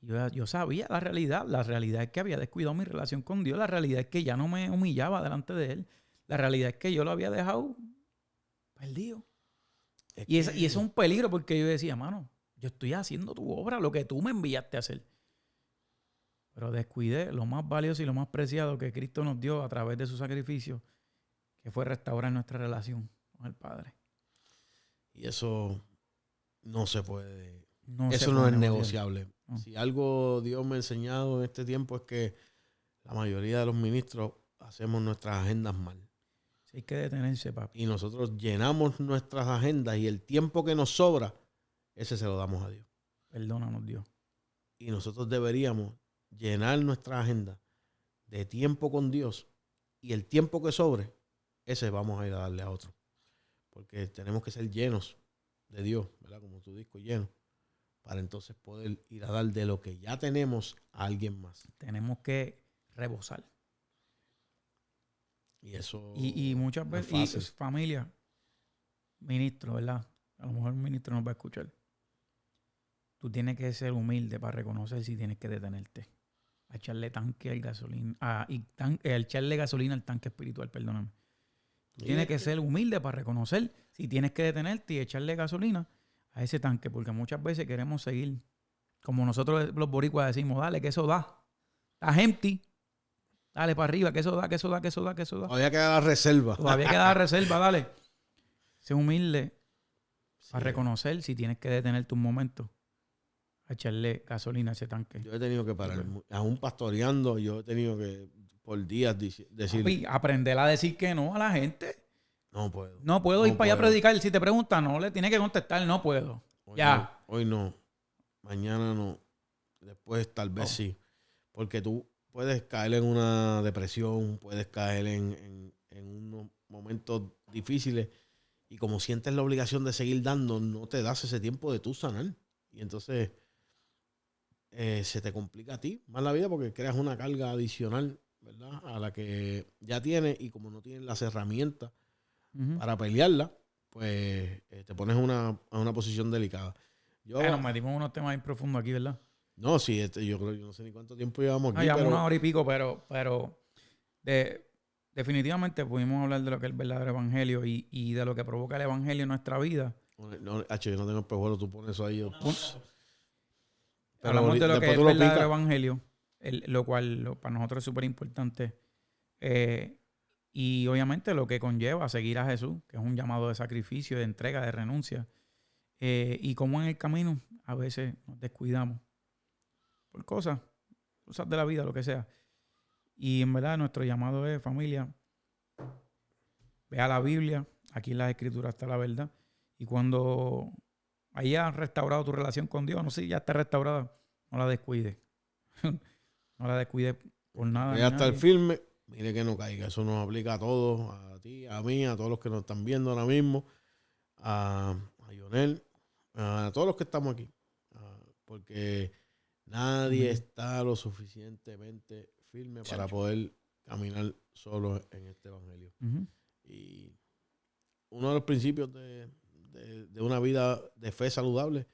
Yo sabía la realidad. La realidad es que había descuidado mi relación con Dios. La realidad es que ya no me humillaba delante de Él. La realidad es que yo lo había dejado perdido. Y eso es un peligro porque yo decía, mano, yo estoy haciendo tu obra, lo que tú me enviaste a hacer. Pero descuidé lo más valioso y lo más preciado que Cristo nos dio a través de su sacrificio, que fue restaurar nuestra relación con el Padre. Y eso no se puede. No eso se no puede es negociar. negociable. No. Si algo Dios me ha enseñado en este tiempo es que la mayoría de los ministros hacemos nuestras agendas mal. Sí, hay que detenerse, papi. Y nosotros llenamos nuestras agendas y el tiempo que nos sobra, ese se lo damos a Dios. Perdónanos, Dios. Y nosotros deberíamos llenar nuestra agenda de tiempo con Dios y el tiempo que sobre, ese vamos a ir a darle a otro. Porque tenemos que ser llenos de Dios, ¿verdad? Como tu disco lleno, para entonces poder ir a dar de lo que ya tenemos a alguien más. Tenemos que rebosar. Y eso Y muchas no es veces, fácil. y familia, ministro, ¿verdad? A lo mejor un ministro nos va a escuchar. Tú tienes que ser humilde para reconocer si tienes que detenerte. A echarle tanque al gasolina, a echarle gasolina al tanque espiritual, perdóname. Tienes que ser humilde para reconocer si tienes que detenerte y echarle gasolina a ese tanque, porque muchas veces queremos seguir, como nosotros los boricuas decimos, dale, que eso da. Está empty. Dale para arriba, que eso da, que eso da, que eso da, que eso da. Todavía queda la reserva. Todavía queda reserva, dale. Sé humilde para reconocer si tienes que detenerte un momento a echarle gasolina a ese tanque. Yo he tenido que parar, aún pastoreando, yo he tenido que por días decir... Papi, aprender a decir que no a la gente. No puedo. No puedo ir para allá a predicar. Si te preguntan, no le tienes que contestar, no puedo. Hoy ya. No, hoy no. Mañana no. Después tal vez sí. Porque tú puedes caer en una depresión, puedes caer en unos momentos difíciles y como sientes la obligación de seguir dando, no te das ese tiempo de tú sanar. Y entonces se te complica a ti más la vida porque creas una carga adicional, ¿verdad? A la que ya tienes y como no tienes las herramientas para pelearla, pues te pones en una posición delicada. Nos metimos unos temas bien profundos aquí, ¿verdad? No, sí, yo creo que no sé ni cuánto tiempo llevamos aquí. Llevamos una hora y pico, pero definitivamente pudimos hablar de lo que es el verdadero evangelio y de lo que provoca el evangelio en nuestra vida. No, H, yo no tengo espejuelo, tú pones eso ahí. Hablamos de lo que es el verdadero evangelio, lo cual para nosotros es súper importante. Y obviamente lo que conlleva seguir a Jesús, que es un llamado de sacrificio, de entrega, de renuncia. Y como en el camino a veces nos descuidamos por cosas de la vida, lo que sea. Y en verdad nuestro llamado es, familia, vea la Biblia, aquí en las Escrituras está la verdad. Y cuando hayas restaurado tu relación con Dios, no sé si ya está restaurada, no la descuides. No la descuides por nada. Ya está el firme, mire que no caiga. Eso nos aplica a todos, a ti, a mí, a todos los que nos están viendo ahora mismo, a Lionel, a todos los que estamos aquí. Porque nadie está lo suficientemente firme para poder caminar solo en este evangelio. Y uno de los principios de una vida de fe saludable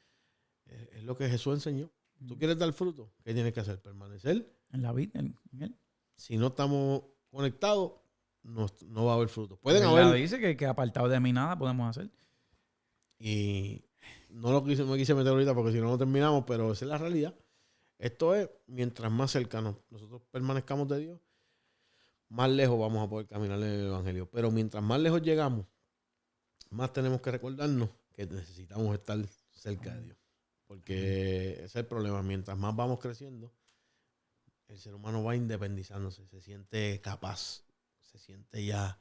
es lo que Jesús enseñó. ¿Tú quieres dar fruto? ¿Qué tienes que hacer? Permanecer En la vida, en él. Si no estamos conectados, no va a haber fruto. Pueden ¿Verdad? haber... Dice que apartado de mí nada podemos hacer. Y no me quise meter ahorita porque si no terminamos, pero esa es la realidad. Esto es, mientras más cercanos nosotros permanezcamos de Dios, más lejos vamos a poder caminar en el Evangelio. Pero mientras más lejos llegamos, más tenemos que recordarnos que necesitamos estar cerca de Dios. Porque ese es el problema. Mientras más vamos creciendo, el ser humano va independizándose, se siente capaz, se siente ya,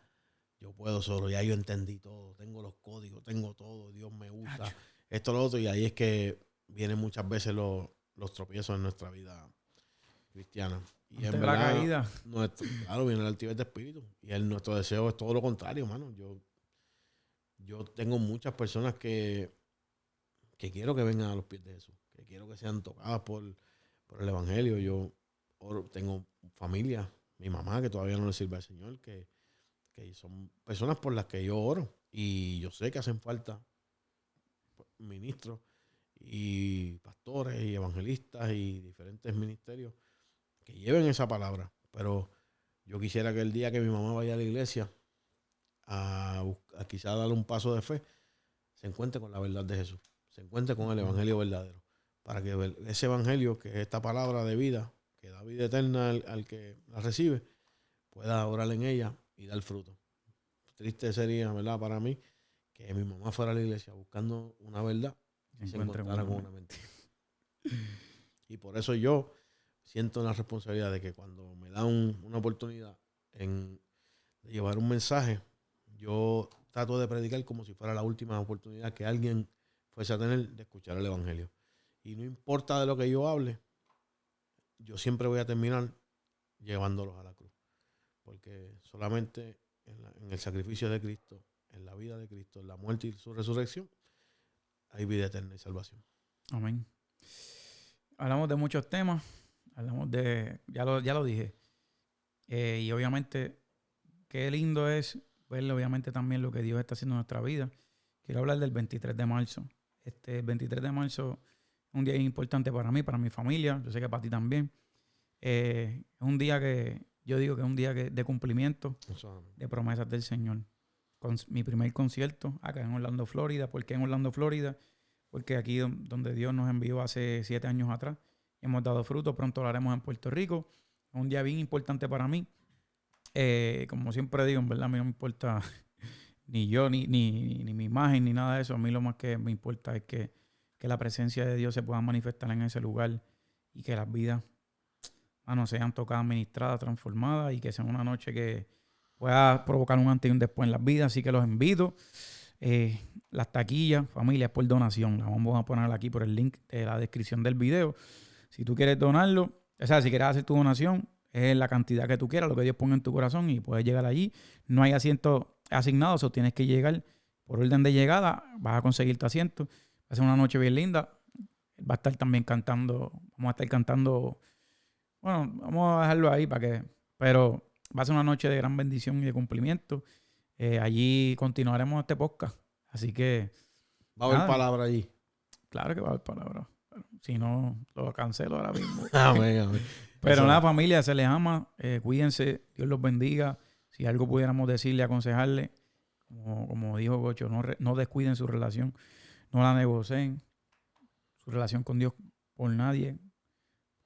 yo puedo solo, ya yo entendí todo, tengo los códigos, tengo todo, Dios me usa, esto, lo otro, y ahí es que vienen muchas veces los tropiezos en nuestra vida cristiana. Y en la verdad, caída. claro, viene el altivez de espíritu, y nuestro deseo es todo lo contrario, hermano. Yo tengo muchas personas que quiero que vengan a los pies de Jesús, que quiero que sean tocadas por el Evangelio. Yo tengo familia, mi mamá que todavía no le sirve al Señor, que son personas por las que yo oro. Y yo sé que hacen falta ministros y pastores y evangelistas y diferentes ministerios que lleven esa palabra. Pero yo quisiera que el día que mi mamá vaya a la iglesia a quizá darle un paso de fe, se encuentre con la verdad de Jesús, se encuentre con el evangelio verdadero, para que ese evangelio, que es esta palabra de vida, que da vida eterna al que la recibe, pueda orar en ella y dar fruto. Triste sería, ¿verdad?, para mí, que mi mamá fuera a la iglesia buscando una verdad y se encontrara con una mentira. Y por eso yo siento la responsabilidad de que cuando me dan una oportunidad de llevar un mensaje, yo trato de predicar como si fuera la última oportunidad que alguien fuese a tener de escuchar el evangelio. Y no importa de lo que yo hable, yo siempre voy a terminar llevándolos a la cruz. Porque solamente en el sacrificio de Cristo, en la vida de Cristo, en la muerte y su resurrección, hay vida eterna y salvación. Amén. Hablamos de muchos temas. Hablamos de... Ya lo dije. Y obviamente, qué lindo es ver obviamente también lo que Dios está haciendo en nuestra vida. Quiero hablar del 23 de marzo. El 23 de marzo es un día importante para mí, para mi familia. Yo sé que para ti también. Es un día que yo digo que es un día de cumplimiento de promesas del Señor. Con mi primer concierto acá en Orlando, Florida. ¿Por qué en Orlando, Florida? Porque aquí donde Dios nos envió hace 7 años atrás, hemos dado fruto. Pronto lo haremos en Puerto Rico. Es un día bien importante para mí. Como siempre digo, en verdad a mí no me importa ni yo, ni mi imagen, ni nada de eso. A mí lo más que me importa es que la presencia de Dios se pueda manifestar en ese lugar y que las vidas sean tocadas, ministradas, transformadas, y que sea una noche que pueda provocar un antes y un después en las vidas. Así que los invito. Las taquillas, familia, es por donación. Las vamos a poner aquí por el link de la descripción del video. Si tú quieres donarlo, o sea, si quieres hacer tu donación, es la cantidad que tú quieras, lo que Dios ponga en tu corazón, y puedes llegar allí. No hay asiento asignado, o tienes que llegar por orden de llegada, vas a conseguir tu asiento. Va a ser una noche bien linda. Va a estar también cantando, vamos a estar cantando, bueno, vamos a dejarlo ahí pero va a ser una noche de gran bendición y de cumplimiento. Allí continuaremos este podcast. Así que... ¿Va a haber palabra allí? Claro que va a haber palabra. Si no, lo cancelo ahora mismo. Amén. Pero nada, familia, se les ama. Cuídense. Dios los bendiga. Si algo pudiéramos decirle, aconsejarle, como dijo Gocho, no descuiden su relación. No la negocien. Su relación con Dios por nadie.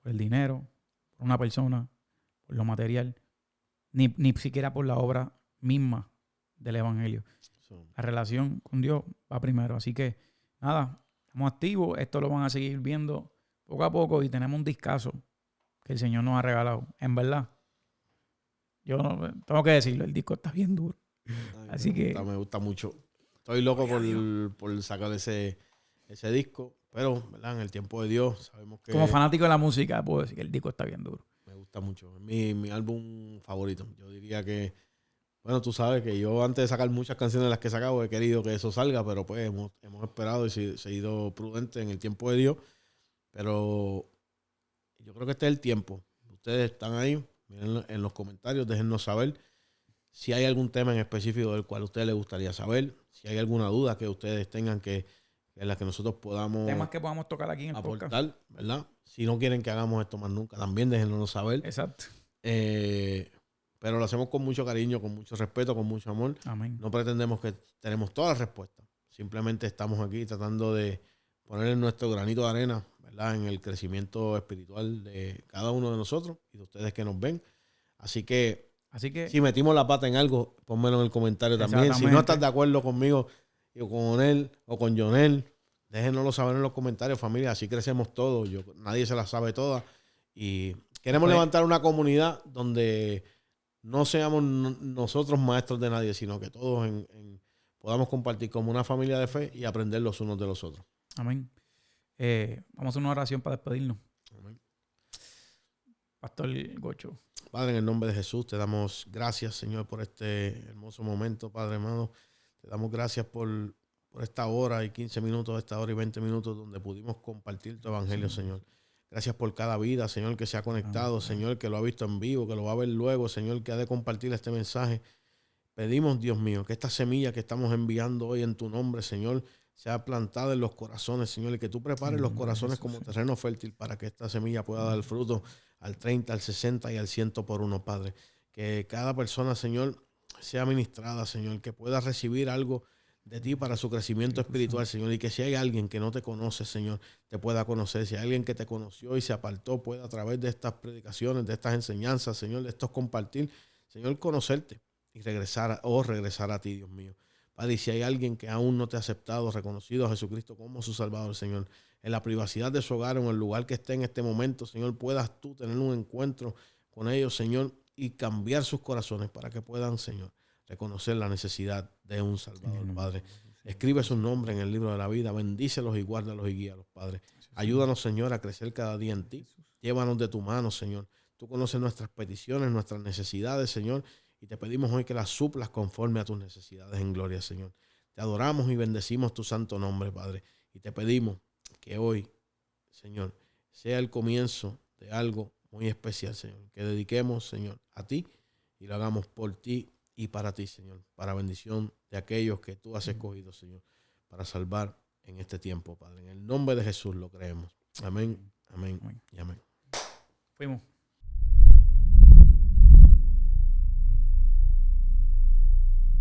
Por el dinero. Por una persona. Por lo material. Ni siquiera por la obra misma del evangelio. La relación con Dios va primero. Así que, nada, estamos activos. Esto lo van a seguir viendo poco a poco y tenemos un discazo que el Señor nos ha regalado. En verdad, yo tengo que decirlo, el disco está bien duro. Así me gusta mucho. Estoy loco por sacar ese disco, pero ¿verdad? En el tiempo de Dios sabemos que... Como fanático de la música, puedo decir que el disco está bien duro. Me gusta mucho. Es mi álbum favorito. Yo diría que... Bueno, tú sabes que yo antes de sacar muchas canciones de las que he sacado he querido que eso salga, pero pues hemos esperado y sido prudentes en el tiempo de Dios. Pero yo creo que este es el tiempo. Ustedes están ahí, miren en los comentarios, déjennos saber si hay algún tema en específico del cual a ustedes les gustaría saber, si hay alguna duda que ustedes tengan que en las que nosotros podamos Temas que podamos tocar aquí en el podcast. aportar, ¿verdad? Si no quieren que hagamos esto más nunca, también déjenoslo saber. Exacto. Pero lo hacemos con mucho cariño, con mucho respeto, con mucho amor. Amén. No pretendemos que tenemos todas las respuestas. Simplemente estamos aquí tratando de poner nuestro granito de arena, ¿verdad? En el crecimiento espiritual de cada uno de nosotros y de ustedes que nos ven. Así que si metimos la pata en algo, pónmelo en el comentario también. Si no estás de acuerdo conmigo o con él o con Jonel, déjenoslo saber en los comentarios, familia. Así crecemos todos. Nadie se la sabe todas. Y queremos levantar una comunidad donde no seamos nosotros maestros de nadie, sino que todos podamos compartir como una familia de fe y aprender los unos de los otros. Amén. Vamos a hacer una oración para despedirnos. Amén. Pastor Gocho. Padre, en el nombre de Jesús, te damos gracias, Señor, por este hermoso momento, Padre hermano. Te damos gracias por esta hora y 15 minutos, esta hora y 20 minutos donde pudimos compartir tu evangelio, Señor. Gracias por cada vida, Señor, que se ha conectado, Señor, que lo ha visto en vivo, que lo va a ver luego, Señor, que ha de compartir este mensaje. Pedimos, Dios mío, que esta semilla que estamos enviando hoy en tu nombre, Señor, sea plantada en los corazones, Señor, y que tú prepares los corazones como terreno fértil para que esta semilla pueda dar fruto al 30, al 60 y al 100 por uno, Padre. Que cada persona, Señor, sea ministrada, Señor, que pueda recibir algo de ti para su crecimiento espiritual, Señor, y que si hay alguien que no te conoce, Señor, te pueda conocer. Si hay alguien que te conoció y se apartó, pueda a través de estas predicaciones, de estas enseñanzas, Señor, de estos compartir, Señor, conocerte y regresar a ti, Dios mío. Padre, y si hay alguien que aún no te ha aceptado, reconocido a Jesucristo como su Salvador, Señor, en la privacidad de su hogar o en el lugar que esté en este momento, Señor, puedas tú tener un encuentro con ellos, Señor, y cambiar sus corazones para que puedan, Señor, reconocer la necesidad de un Salvador, Padre. Escribe sus nombres en el libro de la vida, bendícelos y guárdalos y guíalos, Padre. Ayúdanos, Señor, a crecer cada día en ti. Llévanos de tu mano, Señor. Tú conoces nuestras peticiones, nuestras necesidades, Señor, y te pedimos hoy que las suplas conforme a tus necesidades en gloria, Señor. Te adoramos y bendecimos tu santo nombre, Padre. Y te pedimos que hoy, Señor, sea el comienzo de algo muy especial, Señor. Que dediquemos, Señor, a ti y lo hagamos por ti y para ti, Señor. Para bendición de aquellos que tú has escogido, Señor, para salvar en este tiempo, Padre. En el nombre de Jesús lo creemos. Amén, amén y amén. Fuimos.